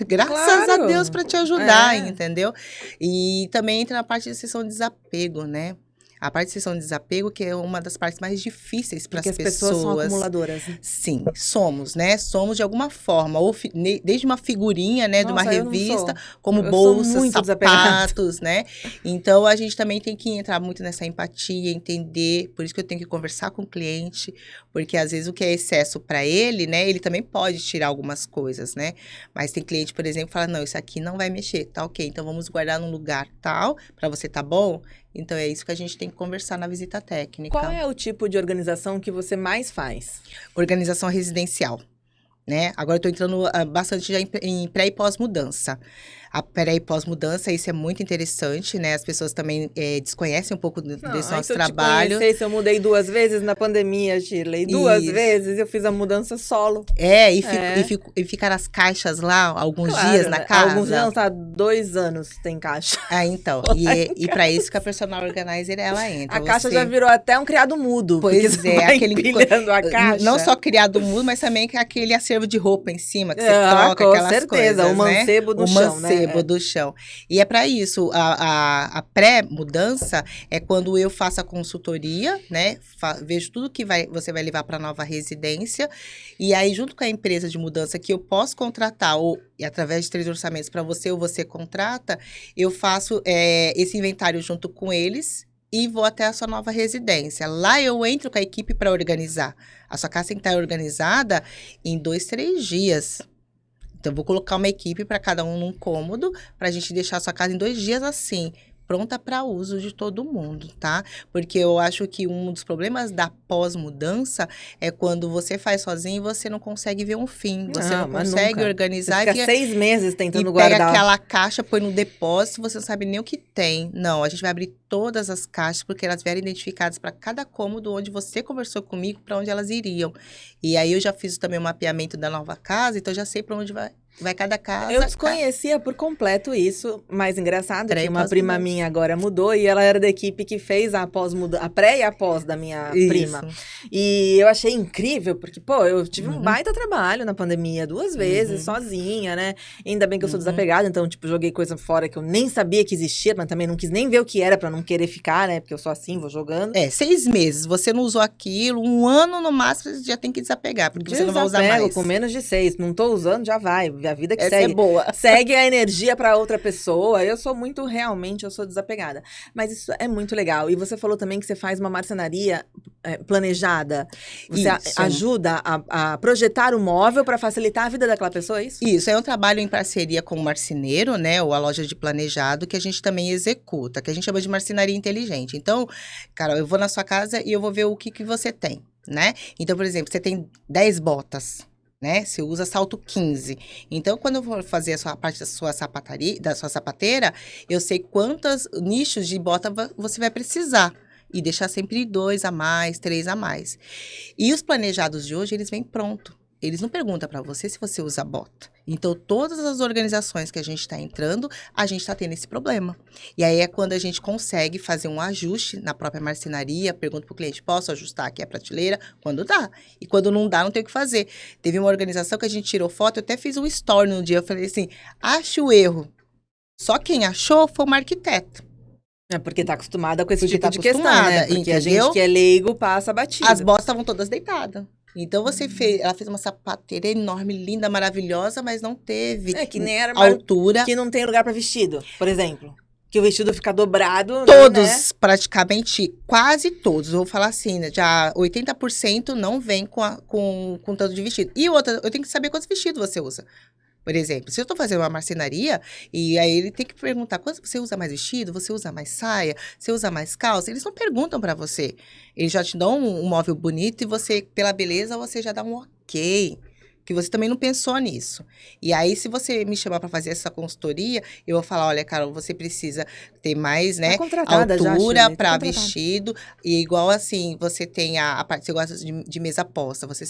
Graças a Deus para te ajudar, entendeu? E também entra na parte de sessão de desapego, né? A parte de sessão de desapego, que é uma das partes mais difíceis para as pessoas. Porque as pessoas são acumuladoras. Sim, somos, né? Somos de alguma forma, ou desde uma figurinha, né, de uma revista, como bolsas, sapatos, né? Então, a gente também tem que entrar muito nessa empatia, entender, por isso que eu tenho que conversar com o cliente, porque às vezes o que é excesso para ele, né, ele também pode tirar algumas coisas, né? Mas tem cliente, por exemplo, que fala, não, isso aqui não vai mexer, tá ok, então vamos guardar num lugar tal, para você tá bom? Então, é isso que a gente tem que conversar na visita técnica. Qual é o tipo de organização que você mais faz? Organização residencial, né? Agora, eu estou entrando bastante já em pré e pós-mudança. A pré e pós-mudança, isso é muito interessante, né? As pessoas também desconhecem um pouco desse nosso trabalho. Se eu mudei 2 vezes na pandemia, Shirley. 2 vezes eu fiz a mudança solo. E ficar as caixas lá alguns dias na casa. Alguns dias, tá, 2 anos tem caixa. Então. E para isso que a personal organizer, ela entra. A caixa já virou até um criado mudo. Pois é, aquele empilhando a caixa. Não só criado mudo, mas também aquele acervo de roupa em cima, que você troca aquelas coisas, com certeza, o mancebo do chão, né? Do chão. E é para isso, a pré-mudança é quando eu faço a consultoria, né? Vejo tudo que você vai levar para a nova residência. E aí, junto com a empresa de mudança que eu posso contratar, e através de 3 orçamentos para você ou você contrata, eu faço esse inventário junto com eles e vou até a sua nova residência. Lá eu entro com a equipe para organizar. A sua casa tem que estar organizada em 2, 3 dias. Então, eu vou colocar uma equipe para cada um num cômodo, para a gente deixar a sua casa em 2 dias assim, pronta para uso de todo mundo, tá? Porque eu acho que um dos problemas da pós-mudança é quando você faz sozinho e você não consegue ver um fim. Você não consegue organizar. Você fica 6 meses tentando guardar. Pega aquela caixa, põe no depósito, você não sabe nem o que tem. Não, a gente vai abrir todas as caixas, porque elas vieram identificadas para cada cômodo onde você conversou comigo, para onde elas iriam. E aí eu já fiz também o mapeamento da nova casa, então eu já sei para onde vai cada casa. Eu desconhecia por completo isso, mas engraçado que uma Pré e prima pós-mudança. minha agora mudou e ela era da equipe que fez a pré e a pós da minha prima. E eu achei incrível, porque, pô, eu tive um baita trabalho na pandemia, 2 vezes, sozinha, né? Ainda bem que eu sou desapegada, então, tipo, joguei coisa fora que eu nem sabia que existia, mas também não quis nem ver o que era pra não querer ficar, né? Porque eu sou assim, vou jogando. 6 meses, você não usou aquilo, 1 ano no máximo, você já tem que desapegar, porque você não vai usar Desapego mais. com menos de 6, não tô usando, já vai, a vida que Essa segue. é boa. Segue a energia para outra pessoa. Eu sou muito, realmente, eu sou desapegada. Mas isso é muito legal. E você falou também que você faz uma marcenaria planejada. Você Isso. ajuda a projetar o móvel para facilitar a vida daquela pessoa, é isso? Isso, é um trabalho em parceria com o marceneiro, né, ou a loja de planejado, que a gente também executa, que a gente chama de marcenaria inteligente. Então, cara, eu vou na sua casa e eu vou ver o que você tem, né? Então, por exemplo, você tem 10 botas, né? Você usa salto 15. Então, quando eu for fazer a parte da sua sapataria, da sua sapateira, eu sei quantos nichos de bota você vai precisar. E deixar sempre 2 a mais, 3 a mais. E os planejados de hoje, eles vêm pronto. Eles não perguntam para você se você usa bota. Então, todas as organizações que a gente está entrando, a gente está tendo esse problema. E aí é quando a gente consegue fazer um ajuste na própria marcenaria, pergunta para o cliente, posso ajustar aqui a prateleira? Quando dá. E quando não dá, não tem o que fazer. Teve uma organização que a gente tirou foto, eu até fiz um story no dia, eu falei assim, acha o erro. Só quem achou foi uma arquiteta. É porque tá acostumada com esse Porque tipo tá de questão, né? acostumada, Porque a entendeu? gente que é leigo passa batido. As botas estavam todas deitadas. Então, ela fez uma sapateira enorme, linda, maravilhosa, mas não teve que nem era altura. Que não tem lugar para vestido, por exemplo. Que o vestido fica dobrado. Todos, né? praticamente, quase todos. Eu vou falar assim, né? Já 80% não vem com tanto de vestido. E outra, eu tenho que saber quantos vestidos você usa. Por exemplo, se eu estou fazendo uma marcenaria, e aí ele tem que perguntar, quanto você usa mais vestido, você usa mais saia, você usa mais calça? Eles não perguntam para você. Eles já te dão um móvel bonito e você, pela beleza, você já dá um ok. Que você também não pensou nisso. E aí, se você me chamar para fazer essa consultoria, eu vou falar, olha, Carol, você precisa ter mais, né, altura para vestido. E igual assim, você tem a parte, você gosta de mesa posta, você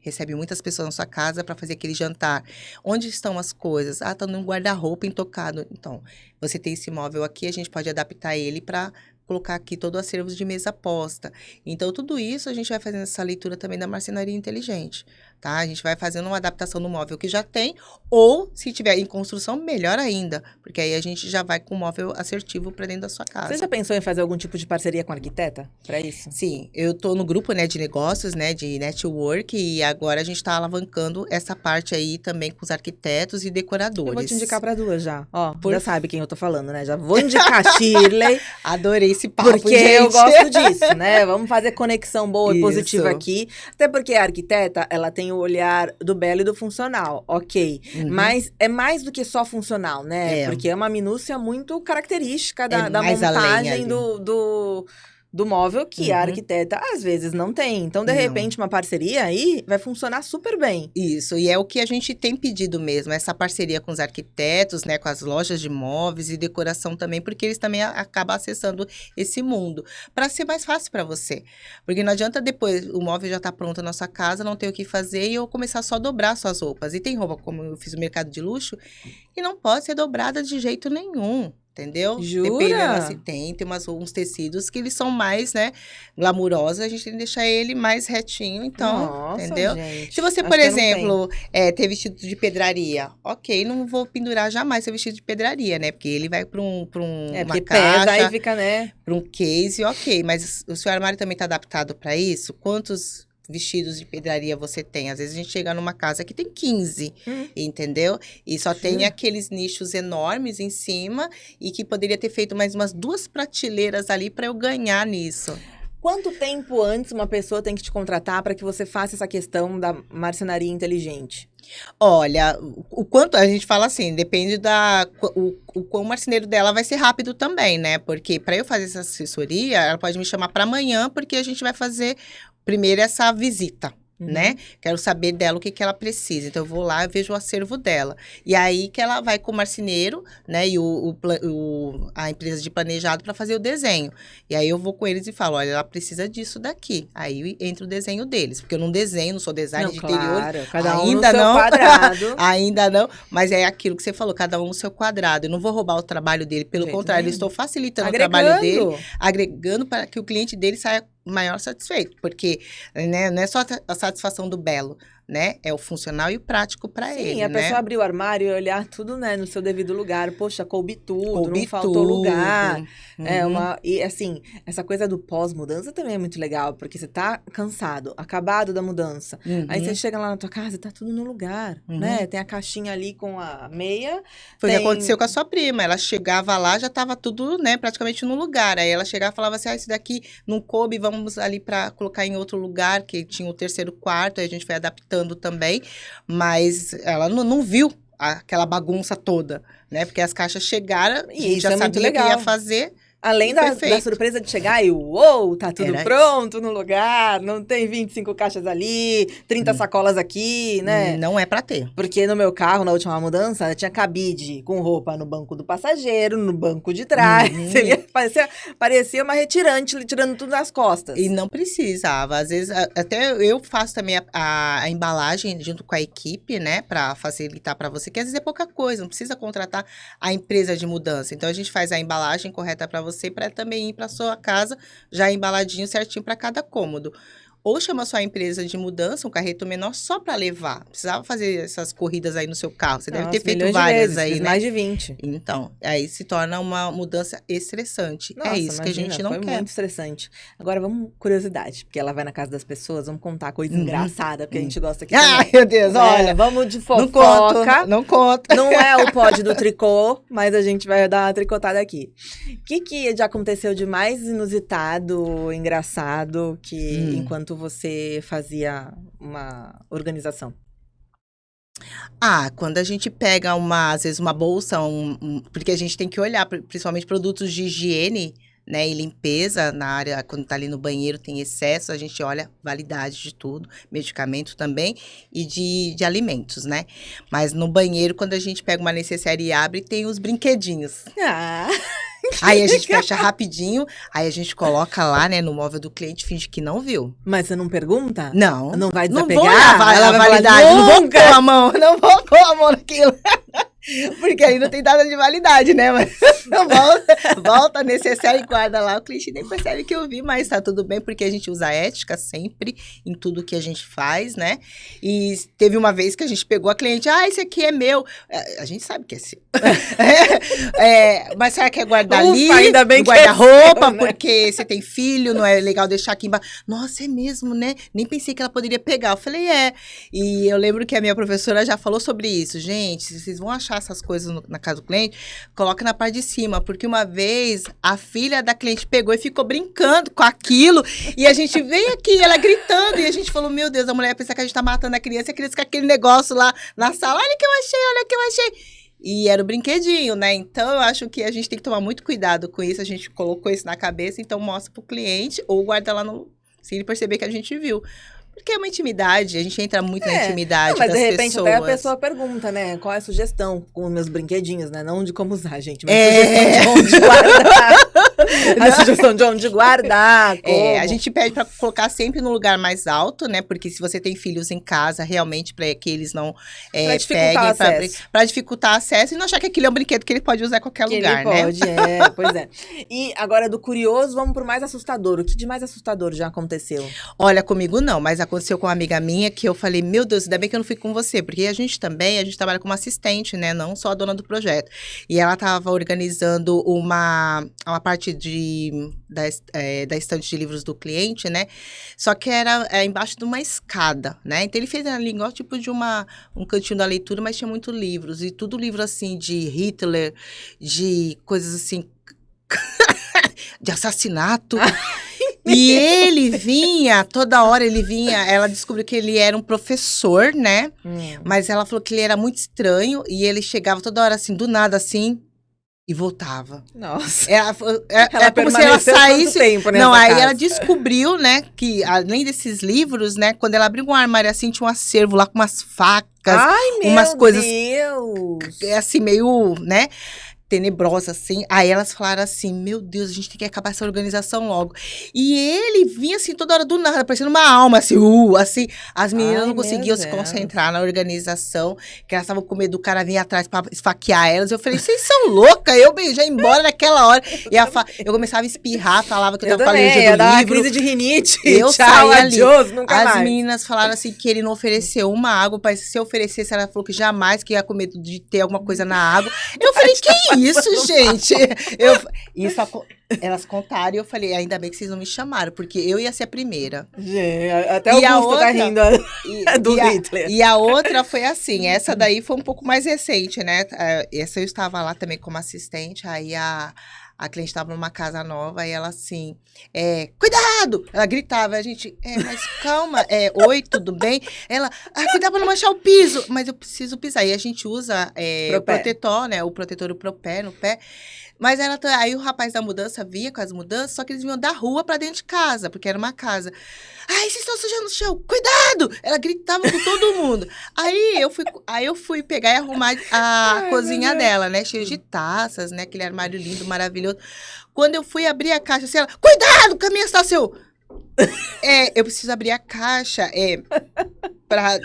recebe muitas pessoas na sua casa para fazer aquele jantar. Onde estão as coisas? Tá num guarda-roupa intocado. Então, você tem esse móvel aqui, a gente pode adaptar ele para colocar aqui todo o acervo de mesa posta. Então, tudo isso a gente vai fazendo essa leitura também da marcenaria inteligente, tá? A gente vai fazendo uma adaptação no móvel que já tem, ou se tiver em construção, melhor ainda, porque aí a gente já vai com o móvel assertivo para dentro da sua casa. Você já pensou em fazer algum tipo de parceria com arquiteta para isso? Sim, eu tô no grupo, né, de negócios, né, de network, e agora a gente está alavancando essa parte aí também com os arquitetos e decoradores. Eu vou te indicar para 2 já. Ó, já sabe quem eu tô falando, né? Já vou indicar a Shirley. Adorei esse papo, porque gente. Eu gosto disso, né? Vamos fazer conexão boa e positiva aqui. Até porque a arquiteta, ela tem o olhar do belo e do funcional, ok. Mas é mais do que só funcional, né? Porque é uma minúcia muito característica da montagem do móvel que a arquiteta, às vezes, não tem. Então, de repente, uma parceria aí vai funcionar super bem. Isso, e é o que a gente tem pedido mesmo, essa parceria com os arquitetos, né, com as lojas de móveis e decoração também, porque eles também acabam acessando esse mundo, para ser mais fácil para você. Porque não adianta depois, o móvel já tá pronto na sua casa, não tem o que fazer e eu começar só a dobrar suas roupas. E tem roupa, como eu fiz o mercado de luxo, e não pode ser dobrada de jeito nenhum. Entendeu? Jura? Dependendo assim, tem uns tecidos que eles são mais, né, glamurosos, a gente tem que deixar ele mais retinho, então, nossa, entendeu? Gente, se você, por exemplo, ter vestido de pedraria, ok, não vou pendurar jamais seu vestido de pedraria, né, porque ele vai para uma caixa, pesa, aí fica, né? Para um case, ok, mas o seu armário também está adaptado para isso? Quantos vestidos de pedraria você tem? Às vezes a gente chega numa casa que tem 15, entendeu? E só tem aqueles nichos enormes em cima e que poderia ter feito mais umas 2 prateleiras ali para eu ganhar nisso. Quanto tempo antes uma pessoa tem que te contratar para que você faça essa questão da marcenaria inteligente? Olha, o quanto a gente fala assim, depende o quão marceneiro dela vai ser rápido também, né? Porque para eu fazer essa assessoria, ela pode me chamar para amanhã, porque a gente vai fazer primeiro essa visita, né? Quero saber dela o que ela precisa. Então, eu vou lá e vejo o acervo dela. E aí que ela vai com o marceneiro, né? E a empresa de planejado para fazer o desenho. E aí eu vou com eles e falo, olha, ela precisa disso daqui. Aí entra o desenho deles. Porque eu não desenho, não sou designer de interior. Cada um ainda no seu não, quadrado. Ainda não. Mas é aquilo que você falou, cada um no seu quadrado. Eu não vou roubar o trabalho dele. Pelo contrário, eu estou facilitando o trabalho dele. Agregando para que o cliente dele saia maior satisfeito, porque né, não é só a satisfação do belo, né? É o funcional e o prático para ele, Sim, a pessoa abrir o armário e olhar tudo, né, no seu devido lugar. Poxa, coube tudo, não faltou lugar. E assim, essa coisa do pós-mudança também é muito legal, porque você tá cansado, acabado da mudança. Aí você chega lá na tua casa e tá tudo no lugar, né? Tem a caixinha ali com a meia. Foi o que aconteceu com a sua prima. Ela chegava lá, já tava tudo, né, praticamente no lugar. Aí ela chegava e falava assim, esse daqui não coube, vamos ali para colocar em outro lugar, que tinha o terceiro quarto, aí a gente foi adaptando também, mas ela não viu aquela bagunça toda, né? Porque as caixas chegaram e a gente já sabia o que ia fazer. Além da surpresa de chegar e uou, tá tudo pronto no lugar, não tem 25 caixas ali, 30 sacolas aqui, né? Não é pra ter. Porque no meu carro, na última mudança, tinha cabide com roupa no banco do passageiro, no banco de trás. Parecia uma retirante, tirando tudo das costas. E não precisava. Às vezes, até eu faço também a embalagem junto com a equipe, né? Pra facilitar pra você, que às vezes é pouca coisa, não precisa contratar a empresa de mudança. Então, a gente faz a embalagem correta pra você, para também ir para sua casa já embaladinho certinho para cada cômodo. Ou chama sua empresa de mudança, um carreto menor, só para levar. Precisava fazer essas corridas aí no seu carro. Você deve ter feito várias aí, né? Mais de 20. Então, aí se torna uma mudança estressante. Nossa, é isso que a gente não quer. Foi muito estressante. Agora, vamos curiosidade. Porque ela vai na casa das pessoas, vamos contar coisa engraçada, porque a gente gosta aqui também. Ai, meu Deus, olha. Vamos de fofoca. Não conta. Não é o pod do tricô, mas a gente vai dar uma tricotada aqui. O que já aconteceu de mais inusitado, engraçado, que enquanto você fazia uma organização? Quando a gente pega às vezes uma bolsa, porque a gente tem que olhar, principalmente produtos de higiene, né, e limpeza na área, quando tá ali no banheiro tem excesso, a gente olha validade de tudo, medicamento também, e de alimentos, né? Mas no banheiro, quando a gente pega uma necessaire e abre, tem os brinquedinhos. Aí a gente fecha rapidinho, aí a gente coloca lá, né, no móvel do cliente, finge que não viu. Mas você não pergunta? Não. Não vai desapegar? Não vou olhar a validade, não vou pôr a mão naquilo. Porque aí não tem data de validade, né? Mas volta necessário e guarda lá. O cliente nem percebe que eu vi, mas tá tudo bem, porque a gente usa ética sempre em tudo que a gente faz, né? E teve uma vez que a gente pegou a cliente, esse aqui é meu. A gente sabe que é seu. Mas será que é guardar ali? Ainda bem no guarda-roupa, né? Porque você tem filho, não é legal deixar aqui embaixo. Nossa, é mesmo, né? Nem pensei que ela poderia pegar. Eu falei, E eu lembro que a minha professora já falou sobre isso. Gente, vocês vão achar essas coisas na casa do cliente, coloca na parte de cima, porque uma vez a filha da cliente pegou e ficou brincando com aquilo, e a gente veio aqui, ela gritando, e a gente falou, meu Deus, a mulher pensa que a gente tá matando a criança com aquele negócio lá na sala, olha o que eu achei. E era o brinquedinho, né? Então, eu acho que a gente tem que tomar muito cuidado com isso, a gente colocou isso na cabeça, então mostra pro cliente, ou guarda lá se ele perceber que a gente viu. Porque é uma intimidade, a gente entra muito na intimidade das pessoas. Mas de repente até a pessoa pergunta, né? Qual é a sugestão com os meus brinquedinhos, né? Não de como usar, gente, mas sugestão de onde guardar. A sugestão de onde guardar, como. A gente pede pra colocar sempre no lugar mais alto, né? Porque se você tem filhos em casa, realmente, pra que eles não peguem, pra dificultar acesso e não achar que aquilo é um brinquedo que ele pode usar em qualquer lugar, né? Ele pode, pois é. E agora, do curioso, vamos pro mais assustador. O que de mais assustador já aconteceu? Olha, comigo não, mas aconteceu com uma amiga minha que eu falei, meu Deus, ainda bem que eu não fui com você, porque a gente trabalha como assistente, né, não só a dona do projeto. E ela estava organizando uma parte da estante de livros do cliente, né, só que era embaixo de uma escada, né, então ele fez ali igual tipo de um cantinho da leitura, mas tinha muitos livros, e tudo livro assim de Hitler, de coisas assim, de assassinato. E ele vinha, toda hora ela descobriu que ele era um professor, né? Mas ela falou que ele era muito estranho e ele chegava toda hora assim, do nada assim, e voltava. Nossa. Ela como se ela permaneceu saísse. quanto tempo nessa Não, aí casa? ela descobriu, né, que além desses livros, né, quando ela abriu um armário assim, tinha um acervo lá com umas facas, Ai, meu umas coisas Deus! assim, meio, né, tenebrosa, assim. Aí elas falaram assim, meu Deus, a gente tem que acabar essa organização logo. E ele vinha, assim, toda hora do nada, parecendo uma alma, assim, assim. As meninas Ai, não meu conseguiam se Deus. concentrar na organização, que elas estavam com medo do cara vir atrás pra esfaquear elas. Eu falei, vocês são loucas? Eu já ia embora naquela hora. E eu começava a espirrar, falava que eu tava com alergia ia do dar uma livro. crise de rinite. Eu Tchau, saí ali. adiós, nunca As mais. meninas falaram assim que ele não ofereceu uma água, mas se oferecesse, ela falou que jamais que ia com medo de ter alguma coisa na água. Eu falei, que isso, gente? Elas contaram e eu falei, ainda bem que vocês não me chamaram, porque eu ia ser a primeira. Gente, até E o a Augusto tá outra- rindo do Hitler. E a outra foi assim, essa daí foi um pouco mais recente, né? Essa eu estava lá também como assistente, aí a cliente estava numa casa nova e ela assim, cuidado! Ela gritava, a gente, mas calma, oi, tudo bem? Ela, cuidado pra não manchar o piso, mas eu preciso pisar. E a gente usa o Propé. protetor, né? O protetor do Propé no pé. Mas aí o rapaz da mudança via com as mudanças, só que eles vinham da rua pra dentro de casa, porque era uma casa. Ai, vocês estão sujando o chão, cuidado! Ela gritava com todo mundo. Aí eu fui pegar e arrumar a cozinha dela, né? Cheio de taças, né? Aquele armário lindo, maravilhoso. Quando eu fui abrir a caixa, assim, ela, cuidado com a minha taça, eu preciso abrir a caixa, pra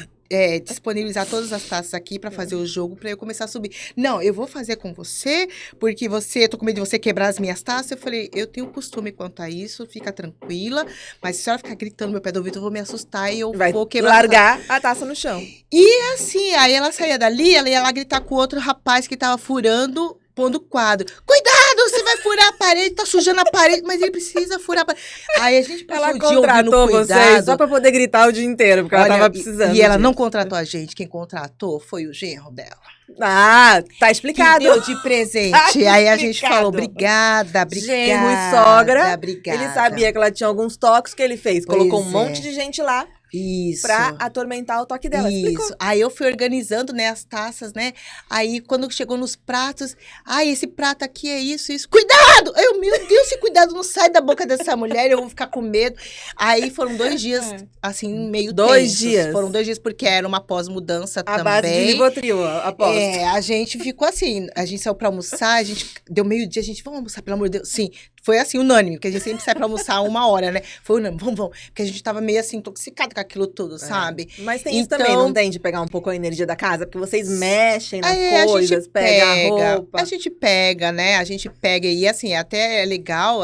disponibilizar todas as taças aqui pra fazer o jogo, pra eu começar a subir. Não, eu vou fazer com você, porque eu tô com medo de você quebrar as minhas taças. Eu falei, eu tenho costume quanto a isso, fica tranquila, mas se a senhora ficar gritando no meu pé do ouvido, eu vou me assustar e eu Vai vou quebrar. largar a taça no chão. E assim, aí ela saía dali, ela ia lá gritar com o outro rapaz que tava furando, pondo quadro. Cuidado, você vai furar a parede, tá sujando a parede, mas ele precisa furar a parede. Aí a gente passou Ela o dia ouvindo contratou vocês cuidado. só pra poder gritar o dia inteiro, porque ela Olha, tava precisando. E ela disso. não contratou a gente, quem contratou foi o genro dela. Ah, tá explicado. Que deu de presente. Tá Aí a gente explicado. falou, obrigada, Genro e sogra. obrigada. Ele sabia que ela tinha alguns toques, que ele fez? Pois Colocou um é. monte de gente lá Isso. pra atormentar o toque dela. Explicou. Isso. Aí eu fui organizando, né, as taças, né? Aí quando chegou nos pratos, esse prato aqui é isso, isso. Cuidado! Meu Deus, esse cuidado não sai da boca dessa mulher, eu vou ficar com medo. Aí foram 2 dias, assim, meio 2 tensos. dias? Foram 2 dias, porque era uma pós-mudança A também. base de Rivotril, aposto. A gente ficou assim, a gente saiu pra almoçar, a gente deu meio-dia, a gente, vamos almoçar, pelo amor de Deus. Sim, foi assim, unânime, porque a gente sempre sai pra almoçar 1 hora, né? Foi unânime, vamos. Porque a gente tava meio assim, intoxicado com aquilo tudo, sabe? Mas tem isso Então- também, não tem de pegar um pouco a energia da casa? Porque vocês mexem nas A coisas, gente pegam a roupa. A gente pega, né? A gente pega e assim, até é legal,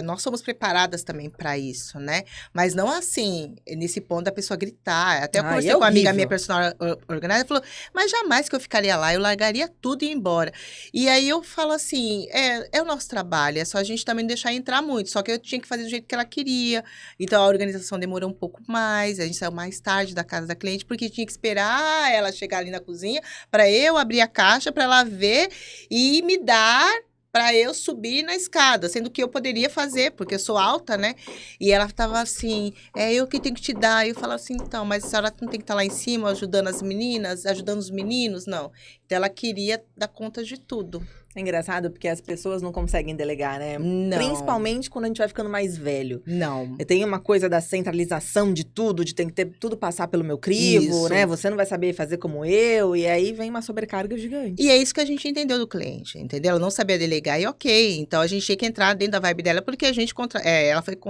nós somos preparadas também pra isso, né? Mas não assim, nesse ponto da pessoa gritar. Até eu Ai, conversei é com uma amiga horrível. minha personal organizer, falou, mas jamais que eu ficaria lá, eu largaria tudo e ia embora. E aí eu falo assim, é o nosso trabalho, é só a gente também deixar entrar muito, só que eu tinha que fazer do jeito que ela queria. Então a organização demorou um pouco mais, a gente saiu mais tarde da casa da cliente, porque tinha que esperar ela chegar ali na cozinha para eu abrir a caixa, para ela ver e me dar para eu subir na escada, sendo que eu poderia fazer, porque eu sou alta, né? E ela tava assim, eu que tenho que te dar. E eu falava assim, então, mas a senhora não tem que estar lá em cima ajudando as meninas, ajudando os meninos? Não. Então ela queria dar conta de tudo. É engraçado porque as pessoas não conseguem delegar, né? Não. Principalmente quando a gente vai ficando mais velho. Não. Tem uma coisa da centralização de tudo, de ter que ter tudo passar pelo meu crivo, Isso. né? Você não vai saber fazer como eu, e aí vem uma sobrecarga gigante. E é isso que a gente entendeu do cliente, entendeu? Ela não sabia delegar e ok. Então a gente tinha que entrar dentro da vibe dela, porque a gente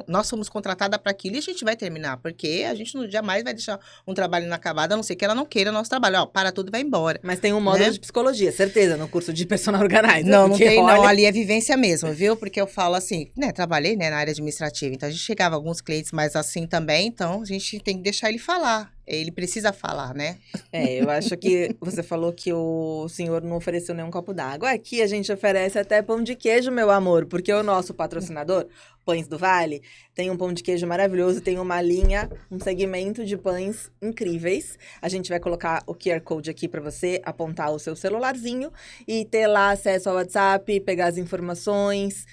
nós fomos contratada para aquilo e a gente vai terminar, porque a gente jamais vai deixar um trabalho inacabado, a não ser que ela não queira nosso trabalho. Ó, para tudo e vai embora. Mas tem um módulo Né? de psicologia, certeza, no curso de personal organizer. Não porque, tem, não. olha, Ali é vivência mesmo, viu? Porque eu falo assim, né? Trabalhei, né, na área administrativa. Então, a gente chegava alguns clientes mais assim também. Então, a gente tem que deixar ele falar. Ele precisa falar, né? eu acho que você falou que o senhor não ofereceu nenhum copo d'água. Aqui a gente oferece até pão de queijo, meu amor, porque o nosso patrocinador, Pães do Vale, tem um pão de queijo maravilhoso, tem uma linha, um segmento de pães incríveis. A gente vai colocar o QR Code aqui para você apontar o seu celularzinho e ter lá acesso ao WhatsApp, pegar as informações,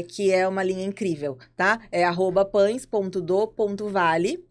que é uma linha incrível, tá? É @pães.do.vale.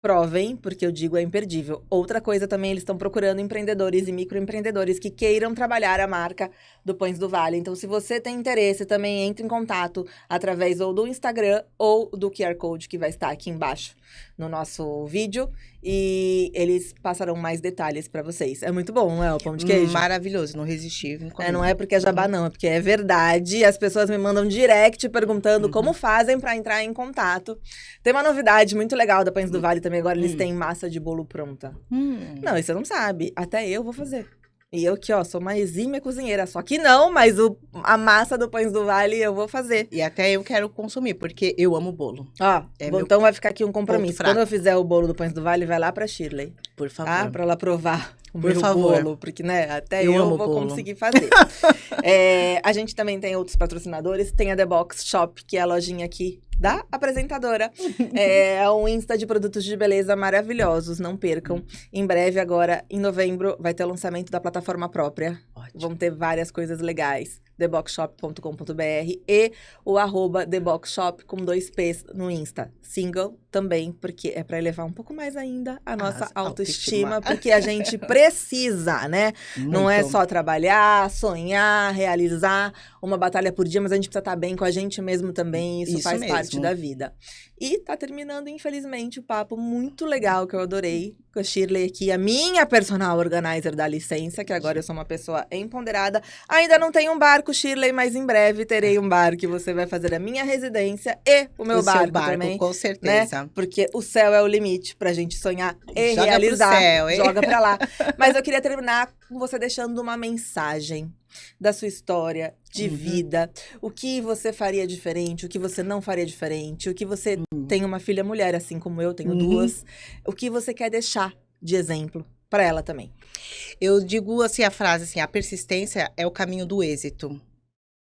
Provem, porque eu digo é imperdível. Outra coisa também, eles estão procurando empreendedores e microempreendedores que queiram trabalhar a marca do Pães do Vale. Então, se você tem interesse, também entre em contato através ou do Instagram ou do QR Code que vai estar aqui embaixo no nosso vídeo. E eles passarão mais detalhes para vocês. É muito bom, não é, o pão de queijo? Maravilhoso, não resisti. Não é porque é jabá, não. É porque é verdade. As pessoas me mandam direct perguntando como fazem para entrar em contato. Tem uma novidade muito legal da Pães do Vale também. Agora eles têm massa de bolo pronta. Não, isso você não sabe. Até eu vou fazer. E eu que, ó, sou uma exímia cozinheira. Só que não, mas a massa do Pães do Vale eu vou fazer. E até eu quero consumir, porque eu amo bolo. Ó, então vai ficar aqui um compromisso. Quando eu fizer o bolo do Pães do Vale, vai lá pra Shirley. Por favor. Tá? Pra ela provar o Por meu favor. bolo. Porque, né, até Eu eu amo vou bolo. conseguir fazer. A gente também tem outros patrocinadores. Tem a The Box Shop, que é a lojinha aqui da apresentadora. É um Insta de produtos de beleza maravilhosos, não percam. Em breve, agora, em novembro, vai ter o lançamento da plataforma própria. Ótimo. Vão ter várias coisas legais. theboxshop.com.br e o @theboxshop com 2 P's no Insta. Single também, porque é para elevar um pouco mais ainda a nossa autoestima, porque a gente precisa, né? Muito. Não é só trabalhar, sonhar, realizar uma batalha por dia, mas a gente precisa estar bem com a gente mesmo também, isso faz parte da vida. E tá terminando, infelizmente, o papo muito legal que eu adorei com a Shirley aqui, a minha personal organizer da licença, que agora eu sou uma pessoa empoderada. Ainda não tenho um barco, Shirley, mas em breve terei um bar que você vai fazer a minha residência e o meu barco também. Com certeza. Né? Porque o céu é o limite pra gente sonhar e Joga realizar. Pro céu, hein? Joga pra lá. Mas eu queria terminar com você deixando uma mensagem da sua história de vida. O que você faria diferente, o que você não faria diferente, o que você tem uma filha mulher, assim como eu tenho duas. O que você quer deixar de exemplo pra ela também? Eu digo assim a frase assim, a persistência é o caminho do êxito,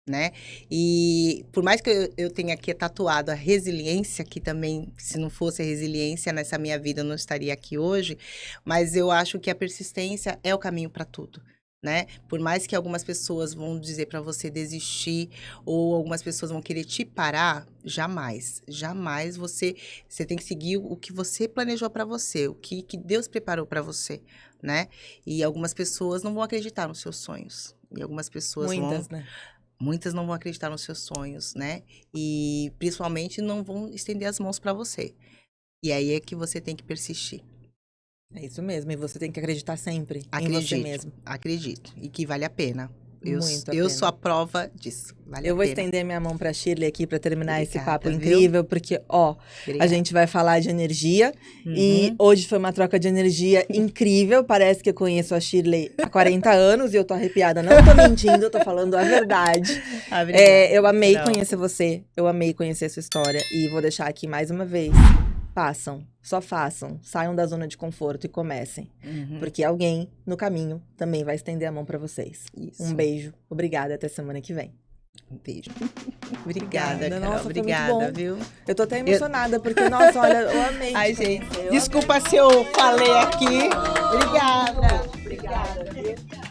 né? E por mais que eu tenha aqui tatuado a resiliência, que também, se não fosse a resiliência nessa minha vida, eu não estaria aqui hoje, mas eu acho que a persistência é o caminho para tudo. Né? Por mais que algumas pessoas vão dizer para você desistir ou algumas pessoas vão querer te parar, jamais você tem que seguir o que você planejou para você, o que Deus preparou para você, né? E algumas pessoas não vão acreditar nos seus sonhos e algumas pessoas muitas não vão acreditar nos seus sonhos, né? E principalmente não vão estender as mãos para você. E aí é que você tem que persistir. É isso mesmo, e você tem que acreditar sempre em você mesmo. Acredito, e que vale a pena. Eu pena. sou a prova disso, vale a Eu vou pena. estender minha mão pra Shirley aqui pra terminar esse Obrigada, papo viu? incrível, porque, ó, Obrigada. a gente vai falar de energia, e hoje foi uma troca de energia incrível, parece que eu conheço a Shirley há 40 anos, e eu tô arrepiada, não tô mentindo, eu tô falando a verdade. Eu amei conhecer você, eu amei conhecer a sua história, e vou deixar aqui mais uma vez. Só façam, saiam da zona de conforto e comecem. Porque alguém no caminho também vai estender a mão pra vocês. Isso. Um beijo, obrigada, até semana que vem. Um beijo. Obrigada, Carol, nossa, obrigada, foi muito bom. viu? Eu tô até emocionada, porque, nossa, olha, eu amei. Ai, gente, desculpa se eu falei aqui. Obrigada. Obrigada.